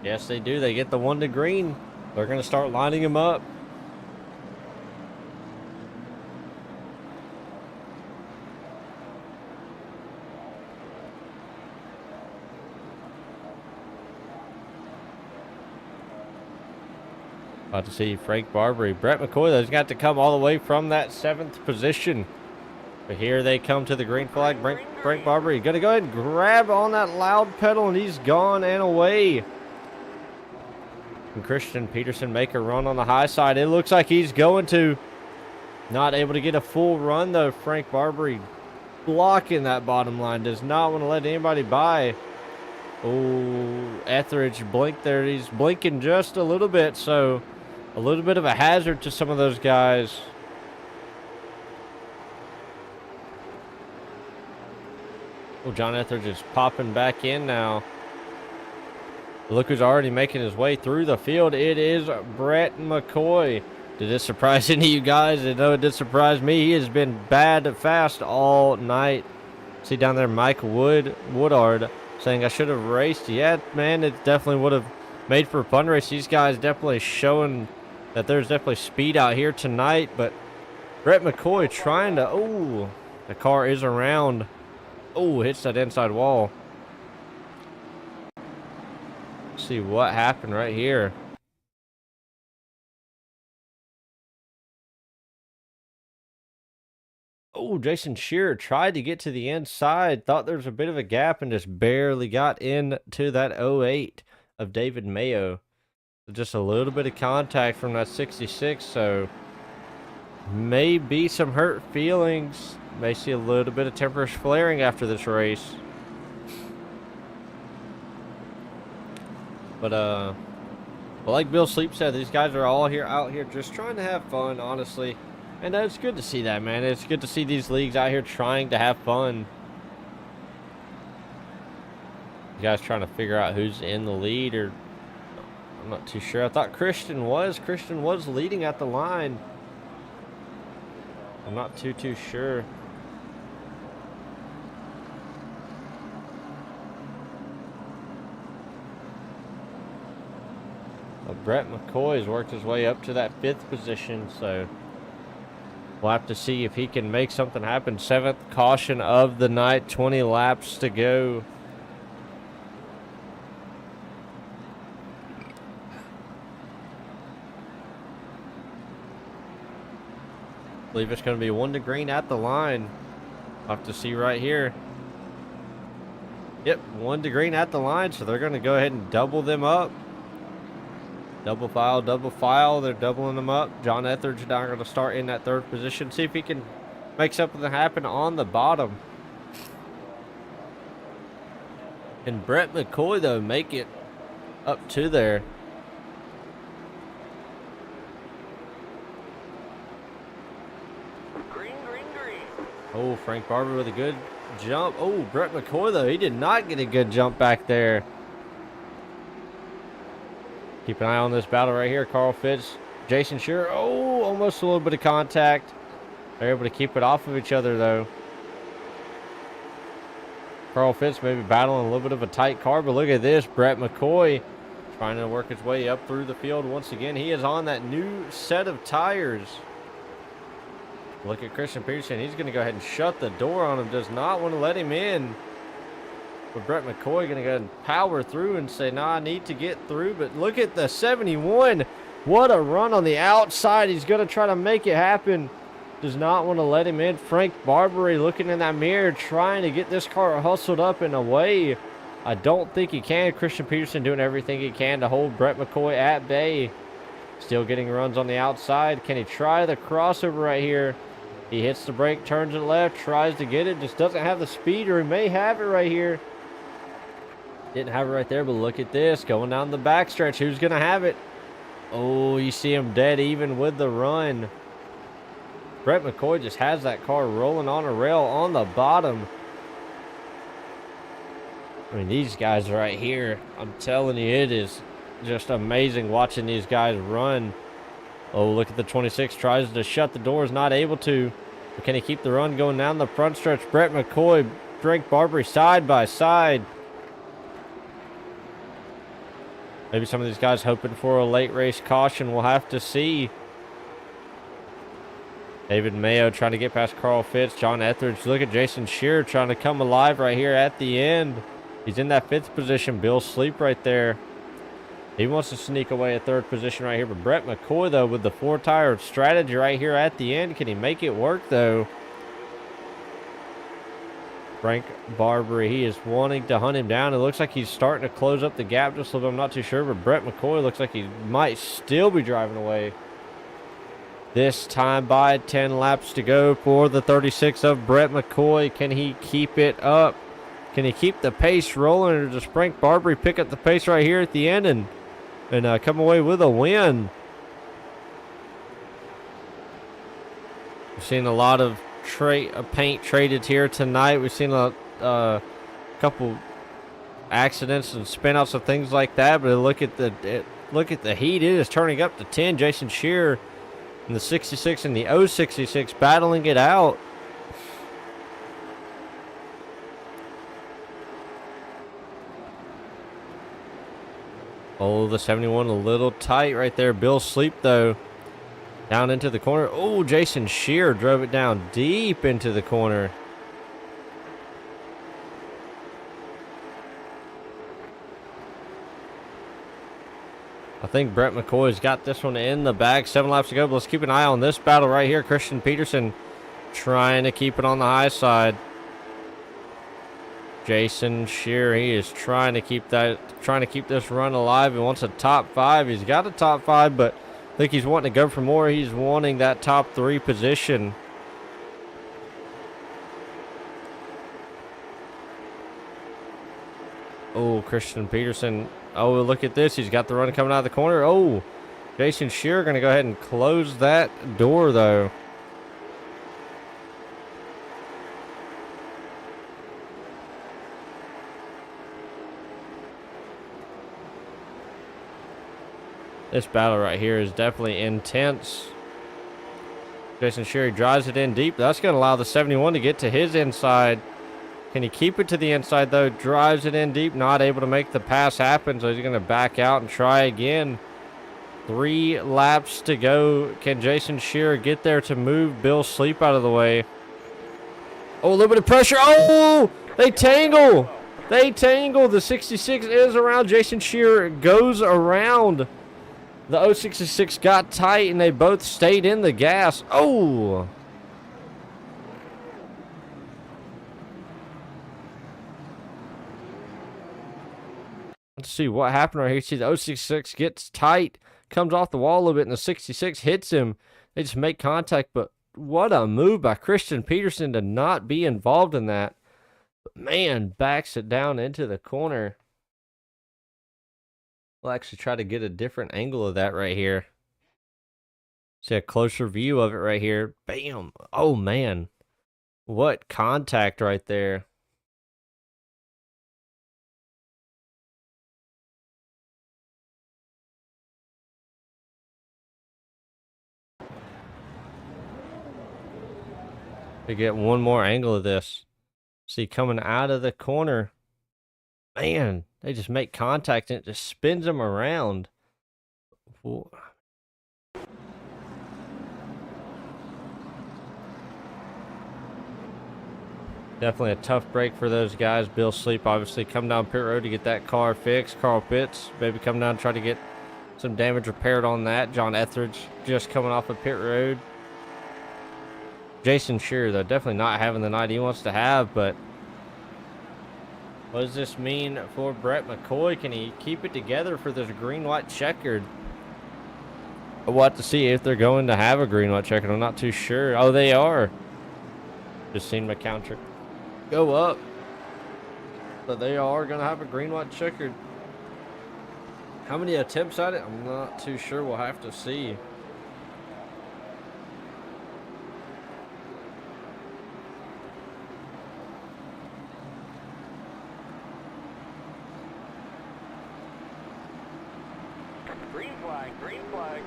A: Yes, they do. They get the 1 to green. They're going to start lining him up. About to see Frank Barbary. Brett McCoy, though, has got to come all the way from that 7th position. But here they come to the green flag. Frank Barbary going to go ahead and grab on that loud pedal, and he's gone and away. And Christian Peterson make a run on the high side. It looks like he's going to. Not able to get a full run, though. Frank Barbary blocking that bottom line. Does not want to let anybody by. Oh, Etheridge blinked there. He's blinking just a little bit, so a little bit of a hazard to some of those guys. Oh, John Etheridge is popping back in now. Look who's already making his way through the field. It is Brett McCoy. Did this surprise any of you guys? I know it did surprise me. He has been bad fast all night. See down there Mike Woodard saying I should have raced. Yeah, man, it definitely would have made for a fun race. These guys definitely showing that there's definitely speed out here tonight. But Brett McCoy trying to, oh, the car is around. Oh, hits that inside wall. Let's see what happened right here. Oh, Jason Shearer tried to get to the inside, thought there was a bit of a gap, and just barely got into that 08 of David Mayo. Just a little bit of contact from that 66, so maybe some hurt feelings. May see a little bit of temperature flaring after this race. But, well, like Bill Sleep said, these guys are all out here just trying to have fun, honestly. And it's good to see that, man. It's good to see these leagues out here trying to have fun. You guys trying to figure out who's in the lead, or I'm not too sure. I thought Christian was leading at the line. I'm not too sure. But Brett McCoy has worked his way up to that 5th position, so we'll have to see if he can make something happen. 7th caution of the night, 20 laps to go. believe it's going to be 1 to green at the line. I'll have to see right here. Yep, 1 to green at the line, so they're going to go ahead and double them up. Double file, double file. They're doubling them up. John Etheridge now going to start in that 3rd position. See if he can make something happen on the bottom. And Brett McCoy, though, make it up to there.
C: Green, green, green.
A: Oh, Frank Barber with a good jump. Oh, Brett McCoy, though, he did not get a good jump back there. Keep an eye on this battle right here. Carl Fitz, Jason Shearer. Oh, almost a little bit of contact. They're able to keep it off of each other, though. Carl Fitz maybe battling a little bit of a tight car, but look at this. Brett McCoy trying to work his way up through the field once again. He is on that new set of tires. Look at Christian Peterson. He's going to go ahead and shut the door on him. Does not want to let him in. But Brett McCoy going to go ahead and power through and say, nah, I need to get through. But look at the 71. What a run on the outside. He's going to try to make it happen. Does not want to let him in. Frank Barbary looking in that mirror, trying to get this car hustled up and away. I don't think he can. Christian Peterson doing everything he can to hold Brett McCoy at bay. Still getting runs on the outside. Can he try the crossover right here? He hits the brake, turns it left, tries to get it. Just doesn't have the speed, or he may have it right here. Didn't have it right there, but look at this. Going down the backstretch. Who's going to have it? Oh, you see him dead even with the run. Brett McCoy just has that car rolling on a rail on the bottom. I mean, these guys right here, I'm telling you, it is just amazing watching these guys run. Oh, look at the 26. Tries to shut the doors, not able to. But can he keep the run going down the front stretch? Brett McCoy, Frank Barbary side by side. Maybe some of these guys hoping for a late race caution. We'll have to see. David Mayo trying to get past Carl Fitz. John Etheridge. Look at Jason Shearer trying to come alive right here at the end. He's in that 5th position. Bill Sleep right there. He wants to sneak away a 3rd position right here. But Brett McCoy, though, with the 4-tire strategy right here at the end. Can he make it work, though? Frank Barbary, he is wanting to hunt him down. It looks like he's starting to close up the gap just a little bit. I'm not too sure, but Brett McCoy looks like he might still be driving away. This time by 10 laps to go for the 36 of Brett McCoy. Can he keep it up? Can he keep the pace rolling, or does Frank Barbary pick up the pace right here at the end and come away with a win? We've seen a lot of paint traded here tonight. We've seen a couple accidents and spin-outs and things like that. But look at the heat. It is turning up to 10. Jason Shearer in the 66 and the 066 battling it out. Oh, the 71 a little tight right there. Bill Sleep, though, down into the corner. Oh, Jason Shearer drove it down deep into the corner. I think Brett McCoy's got this one in the bag. 7 laps to go, but let's keep an eye on this battle right here. Christian Peterson trying to keep it on the high side. Jason Shearer, he is trying to keep this run alive. He wants a top 5. He's got a top 5, but I think he's wanting to go for more. He's wanting that top 3 position. Oh, Christian Peterson. Oh, look at this. He's got the run coming out of the corner. Oh, Jason Shearer going to go ahead and close that door, though. This battle right here is definitely intense. Jason Shearer drives it in deep. That's going to allow the 71 to get to his inside. Can he keep it to the inside, though? Drives it in deep. Not able to make the pass happen, so he's going to back out and try again. 3 laps to go. Can Jason Shearer get there to move Bill Sleep out of the way? Oh, a little bit of pressure. Oh, they tangle. They tangle. The 66 is around. Jason Shearer goes around. The 066 got tight, and they both stayed in the gas. Oh, to see what happened right here. You see the 066 gets tight, comes off the wall a little bit, and the 66 hits him. They just make contact, but what a move by Christian Peterson to not be involved in that. But man, backs it down into the corner. We'll actually try to get a different angle of that right here. See a closer view of it right here. Bam. Oh, man. What contact right there. To get one more angle of this. See, coming out of the corner. Man, they just make contact and it just spins them around. Whoa. Definitely a tough break for those guys. Bill Sleep obviously come down pit road to get that car fixed. Carl Pitts maybe come down and try to get some damage repaired on that. John Etheridge just coming off of pit road. Jason Shearer, though, definitely not having the night he wants to have, but what does this mean for Brett McCoy? Can he keep it together for this green-white checkered? We'll have to see if they're going to have a green-white checkered. I'm not too sure. Oh, they are. Just seen McCountrick go up. But they are going to have a green-white checkered. How many attempts at it? I'm not too sure. We'll have to see.
C: Green flag, green flag.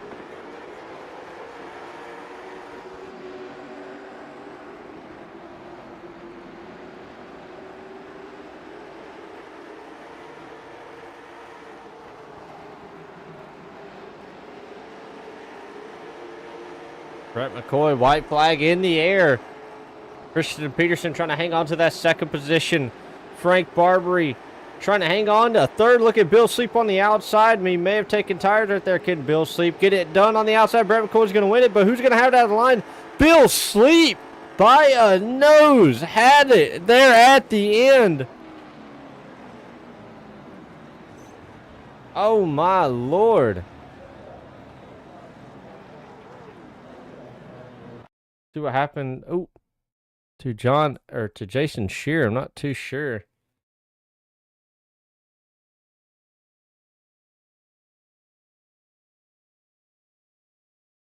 A: Brett McCoy, white flag in the air. Christian Peterson trying to hang on to that second position. Frank Barbary trying to hang on to a third. Look at Bill Sleep on the outside. He may have taken tires right there. Can Bill Sleep get it done on the outside? Brett McCoy's going to win it, but who's going to have it out of the line? Bill Sleep by a nose. Had it there at the end. Oh, my Lord. See what happened. Oh, to John or to Jason Shearer. I'm not too sure.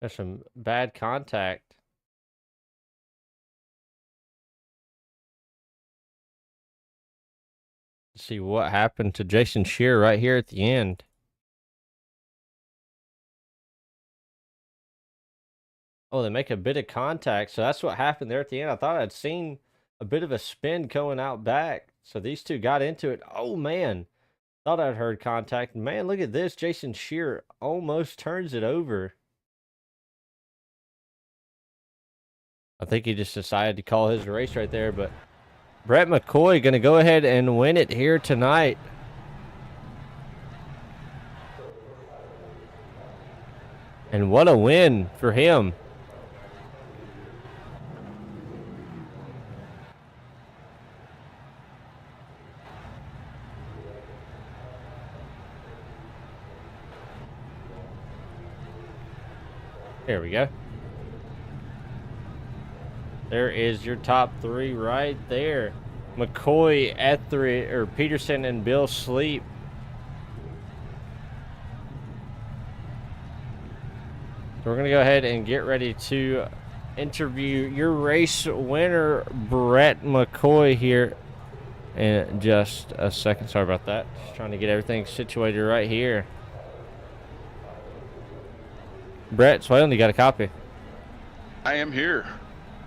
A: There's some bad contact. Let's see what happened to Jason Shearer right here at the end. Oh, they make a bit of contact. So that's what happened there at the end. I thought I'd seen a bit of a spin going out back. So these two got into it. Oh, man. Thought I'd heard contact. Man, look at this. Jason Shearer almost turns it over. I think he just decided to call his race right there. But Brett McCoy going to go ahead and win it here tonight. And what a win for him. There we go. There is your top three right there. McCoy, Etheridge, or Peterson, and Bill Sleep. So we're going to go ahead and get ready to interview your race winner, Brett McCoy, here in just a second. Sorry about that. Just trying to get everything situated right here. Brett Swalen, you got a copy?
D: I am here.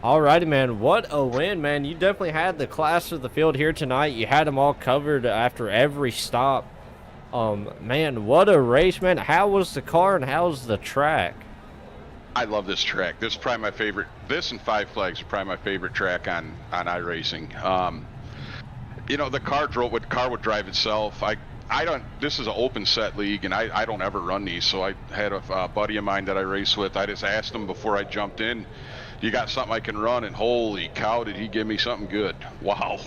A: Alrighty, man. What a win, man. You definitely had the class of the field here tonight. You had them all covered after every stop. Man, what a race, man. How was the car and how's the track?
D: I love this track. This is probably my favorite. This and Five Flags are probably my favorite track on iRacing. You know, the car would drive itself. I don't, this is an open set league, and I don't ever run these, so I had a buddy of mine that I race with. I just asked him before I jumped in, you got something I can run? And holy cow, did he give me something good. Wow.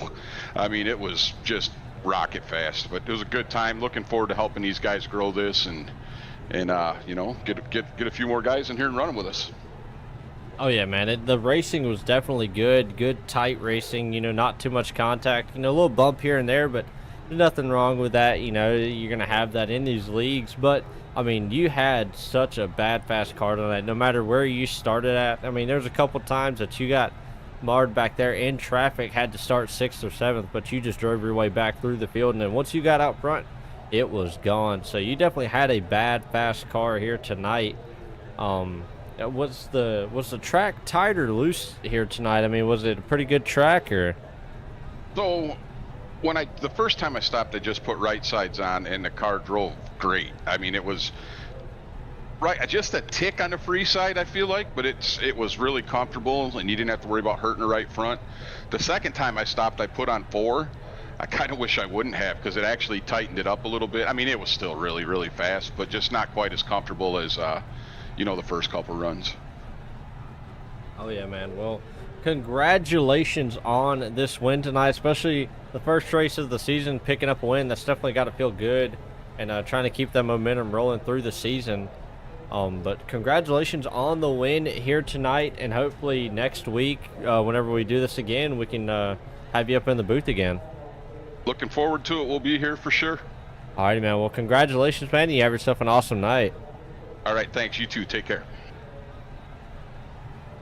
D: I mean, it was just rocket fast. But it was a good time. Looking forward to helping these guys grow this and you know, get a few more guys in here and run them with us.
A: Oh yeah, man. The racing was definitely good, tight racing. You know, not too much contact. You know, a little bump here and there, but there's nothing wrong with that. You know, you're gonna have that in these leagues. But I mean, you had such a bad fast car tonight. No matter where you started at. I mean, there's a couple times that you got marred back there in traffic, had to start 6th or 7th, but you just drove your way back through the field, and then once you got out front, it was gone. So you definitely had a bad fast car here tonight. Was the track tight or loose here tonight? I mean, was it a pretty good track or?
D: So the first time I stopped, I just put right sides on and the car drove great. I mean, it was right, just a tick on the free side, I feel like, but it was really comfortable and you didn't have to worry about hurting the right front. The second time I stopped, I put on 4. I kind of wish I wouldn't have, because it actually tightened it up a little bit. I mean, it was still really, really fast, but just not quite as comfortable as you know, the first couple runs.
A: Oh yeah, man. Well, congratulations on this win tonight, especially the first race of the season, picking up a win. That's definitely got to feel good, and trying to keep that momentum rolling through the season. But congratulations on the win here tonight, and hopefully next week, whenever we do this again, we can have you up in the booth again.
D: Looking forward to it. We'll be here for sure.
A: All right, man. Well, congratulations, man. You have yourself an awesome night.
D: All right, thanks. You too. Take care.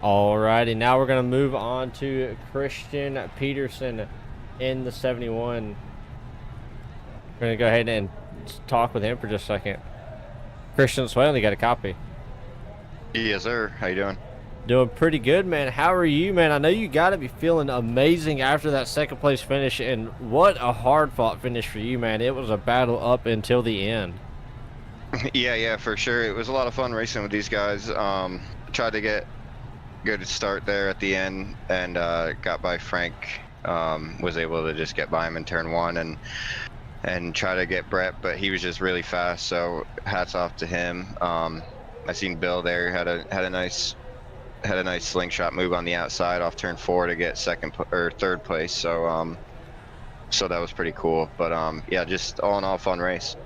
A: All righty, now we're going to move on to Christian Peterson in the 71. We're going to go ahead and talk with him for just a second. Christian Swale, you got a copy?
E: Yes, sir. How you doing?
A: Doing pretty good, man. How are you, man? I know you got to be feeling amazing after that second place finish, and what a hard-fought finish for you, man. It was a battle up until the end.
E: Yeah, for sure. It was a lot of fun racing with these guys. Tried to get good start there at the end, and got by Frank. Was able to just get by him in turn 1 and try to get Brett, but he was just really fast. So hats off to him. I seen Bill there had a nice slingshot move on the outside off turn 4 to get third place. So so that was pretty cool. But yeah, just all in all, fun race.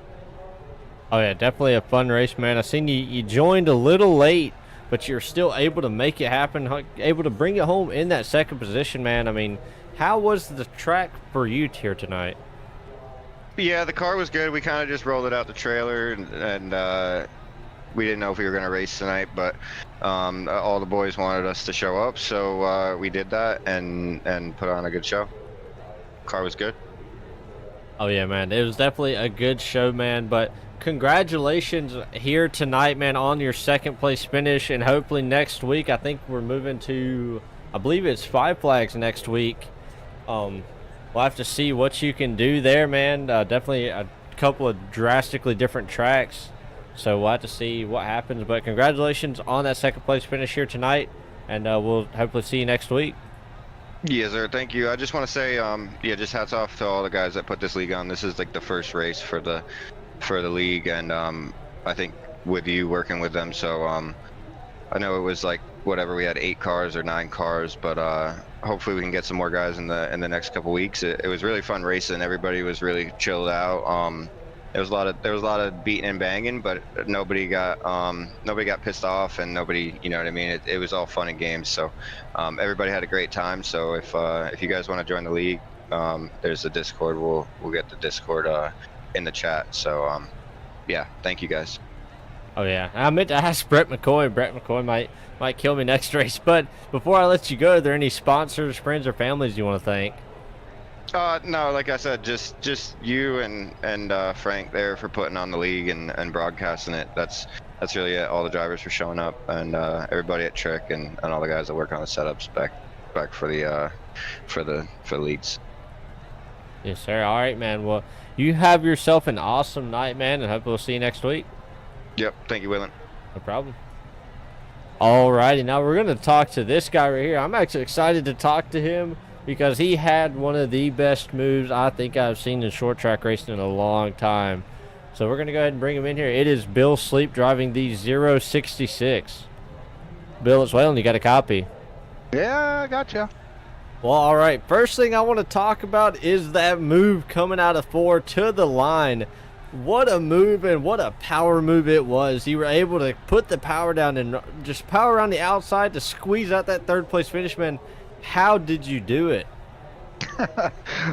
A: Oh yeah, definitely a fun race, man. I seen you joined a little late, but you're still able to make it happen, able to bring it home in that second position, man. I mean, how was the track for you here tonight?
E: Yeah, the car was good. We kind of just rolled it out the trailer, and we didn't know if we were going to race tonight, but all the boys wanted us to show up, so we did that and put on a good show. Car was good.
A: Oh yeah, man. It was definitely a good show, man, but congratulations here tonight, man, on your second place finish, and hopefully next week, I think we're moving to, I believe it's 5 Flags next week. We'll have to see what you can do there, man. Definitely a couple of drastically different tracks, so we'll have to see what happens, but congratulations on that second place finish here tonight, and we'll hopefully see you next week.
E: Yes, sir. Thank you. I just want to say, yeah, just hats off to all the guys that put this league on. This is like the first race for the league, and I think with you working with them, so I know it was like whatever, we had 8 cars or 9 cars, but hopefully we can get some more guys in the next couple weeks. It was really fun racing. Everybody was really chilled out. There was a lot of beating and banging, but nobody got pissed off, and nobody, you know what I mean. It was all fun and games. So everybody had a great time. So if you guys want to join the league, there's the Discord. We'll get the Discord in the chat. So yeah, thank you guys.
A: Oh yeah, I meant to ask Brett McCoy. Brett McCoy might kill me next race. But before I let you go, are there any sponsors, friends, or families you want to thank?
E: No, like I said, just you and Frank there for putting on the league and broadcasting it. That's really it. All the drivers for showing up, and everybody at Trick and all the guys that work on the setups back for the leagues.
A: Yes, sir. All right, man. Well, you have yourself an awesome night, man, and hope we'll see you next week.
E: Yep. Thank you, Waylon.
A: No problem. All righty, now we're going to talk to this guy right here. I'm actually excited to talk to him because he had one of the best moves I think I've seen in short track racing in a long time. So we're going to go ahead and bring him in here. It is Bill Sleep driving the 066. Bill, it's Waylon. You got a copy?
B: Yeah, I gotcha.
A: Well, all right. First thing I want to talk about is that move coming out of 4 to the line. What a move and what a power move it was. You were able to put the power down and just power around the outside to squeeze out that third place finish, man. How did you do it?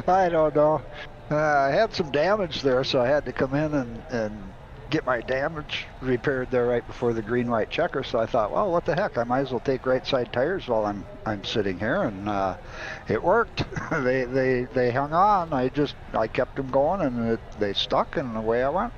B: I don't know. I had some damage there, so I had to come in and get my damage repaired there right before the green-white checker. So I thought, well, what the heck? I might as well take right side tires while I'm sitting here, and it worked. they hung on. I kept them going, and they stuck, and away I went.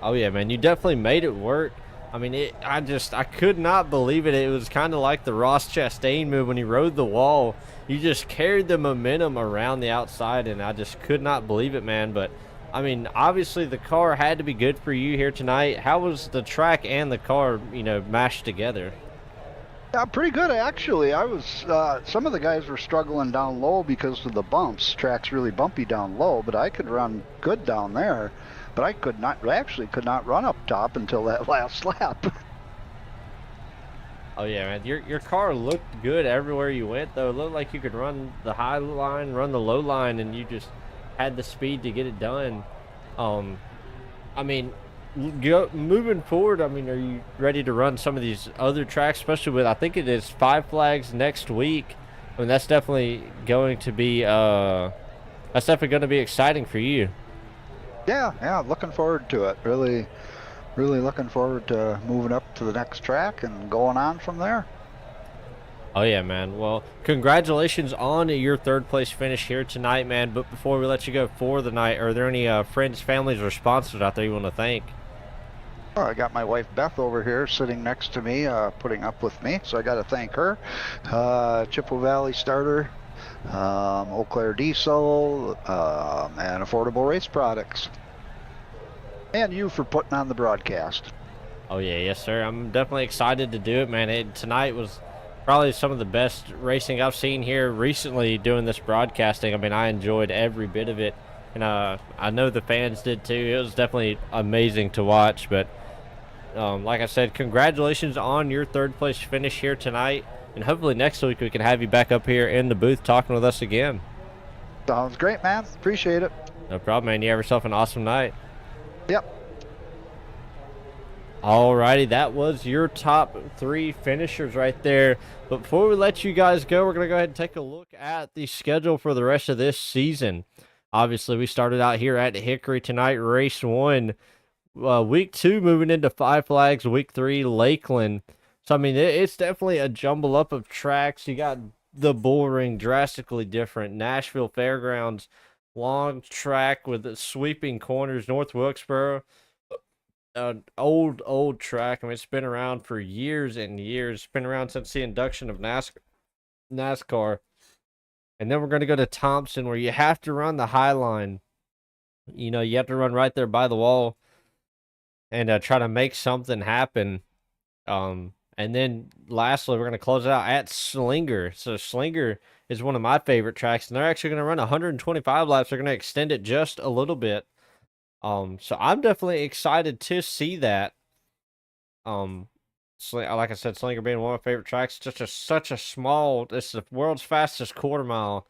A: Oh yeah, man, you definitely made it work. I mean, I could not believe it. It was kind of like the Ross Chastain move when he rode the wall. You just carried the momentum around the outside, and I just could not believe it, man. But I mean, obviously the car had to be good for you here tonight. How was the track and the car, mashed together?
B: Yeah, pretty good actually. I was some of the guys were struggling down low because of the bumps. Track's really bumpy down low, but I could run good down there. But I could not run up top until that last lap.
A: Oh yeah, man. Your car looked good everywhere you went, though. It looked like you could run the high line, run the low line, and you just had the speed to get it done. I mean, moving forward, I mean, are you ready to run some of these other tracks, especially with, I think it is Five Flags next week? I mean, that's definitely going to be exciting for you.
B: Yeah, looking forward to it. Really looking forward to moving up to the next track and going on from there.
A: Oh yeah, man. Well, congratulations on your third place finish here tonight, man. But before we let you go for the night, are there any friends, families, or sponsors out there you want to thank?
B: Oh, I got my wife Beth over here sitting next to me, putting up with me, so I got to thank her. Chippewa Valley Starter, Eau Claire Diesel, and Affordable Race Products. And you for putting on the broadcast.
A: Oh yeah, yes sir. I'm definitely excited to do it, man. Tonight was probably some of the best racing I've seen here recently doing this broadcasting. I mean, I enjoyed every bit of it, and I know the fans did too. It was definitely amazing to watch. But like I said, congratulations on your third place finish here tonight, and hopefully next week we can have you back up here in the booth talking with us again.
B: Sounds great, man. Appreciate it.
A: No problem, man. You have yourself an awesome night.
B: Yep.
A: Alrighty, that was your top 3 finishers right there. But before we let you guys go, we're going to go ahead and take a look at the schedule for the rest of this season. Obviously, we started out here at Hickory tonight, race 1. Week 2 moving into Five Flags, week 3 Lakeland. So, I mean, it's definitely a jumble up of tracks. You got the Bull Ring, drastically different. Nashville Fairgrounds, long track with the sweeping corners. North Wilkesboro, an old track. I mean, it's been around for years and years. It's been around since the induction of NASCAR. And then we're going to go to Thompson, where you have to run the high line. You have to run right there by the wall and try to make something happen. And then lastly, we're going to close it out at Slinger. So Slinger is one of my favorite tracks, and they're actually going to run 125 laps. They're going to extend it just a little bit. So I'm definitely excited to see that. Like I said, Slinger being one of my favorite tracks. Such a small. It's the world's fastest quarter mile,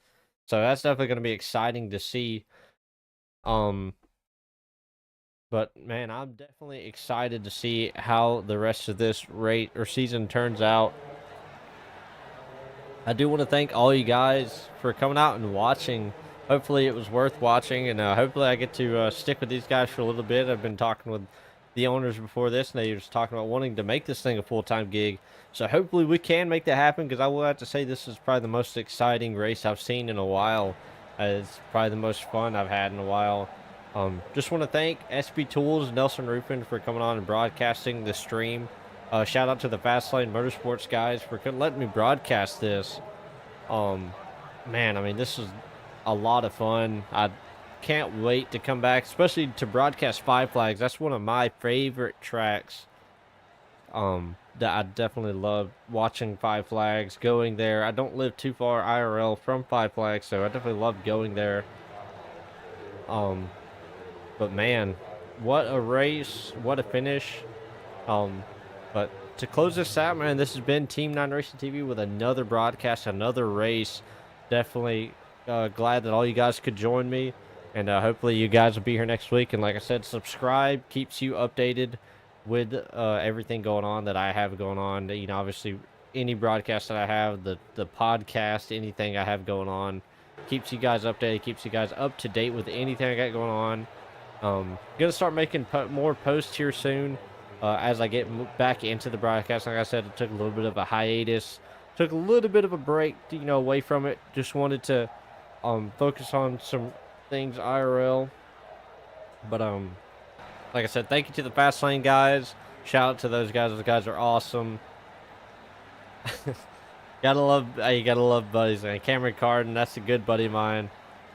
A: so that's definitely going to be exciting to see. But man, I'm definitely excited to see how the rest of this rate or season turns out. I do want to thank all you guys for coming out and watching. Hopefully it was worth watching, and hopefully I get to stick with these guys for a little bit. I've been talking with the owners before this, and they were just talking about wanting to make this thing a full-time gig. So hopefully we can make that happen, because I will have to say this is probably the most exciting race I've seen in a while. It's probably the most fun I've had in a while. Just want to thank SB Tools, Nelson Rufin, for coming on and broadcasting the stream. Shout out to the Fastlane Motorsports guys for letting me broadcast this. Man, I mean, this is a lot of fun. I can't wait to come back, especially to broadcast Five Flags. That's one of my favorite tracks. That I definitely love watching Five Flags, going there. I don't live too far IRL from Five Flags, so I definitely love going there. But man, what a race, what a finish. But to close this out, man, this has been Team 9 Racing TV with another broadcast, another race. Definitely glad that all you guys could join me, and hopefully you guys will be here next week. And like I said, subscribe, keeps you updated with everything going on that I have going on. You know, obviously any broadcast that I have, the podcast, anything I have going on, keeps you guys updated, keeps you guys up to date with anything I got going on. Gonna start making more posts here soon as I get back into the broadcast. Like I said, it took a little bit of a hiatus, took a little bit of a break, you know, away from it. Just wanted to focus on some things IRL. But like I said, thank you to the Fast Lane guys. Shout out to those guys. Those guys are awesome. gotta love buddies, man. Cameron Carden, that's a good buddy of mine.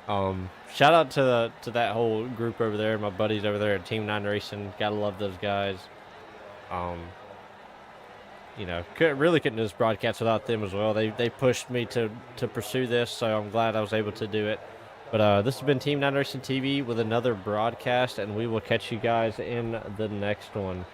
A: Shout out to that whole group over there, my buddies over there at Team 9 Racing. Gotta love those guys. You know, really couldn't do this broadcast without them as well. They pushed me to pursue this, so I'm glad I was able to do it. But this has been Team 9 Racing TV with another broadcast, and we will catch you guys in the next one.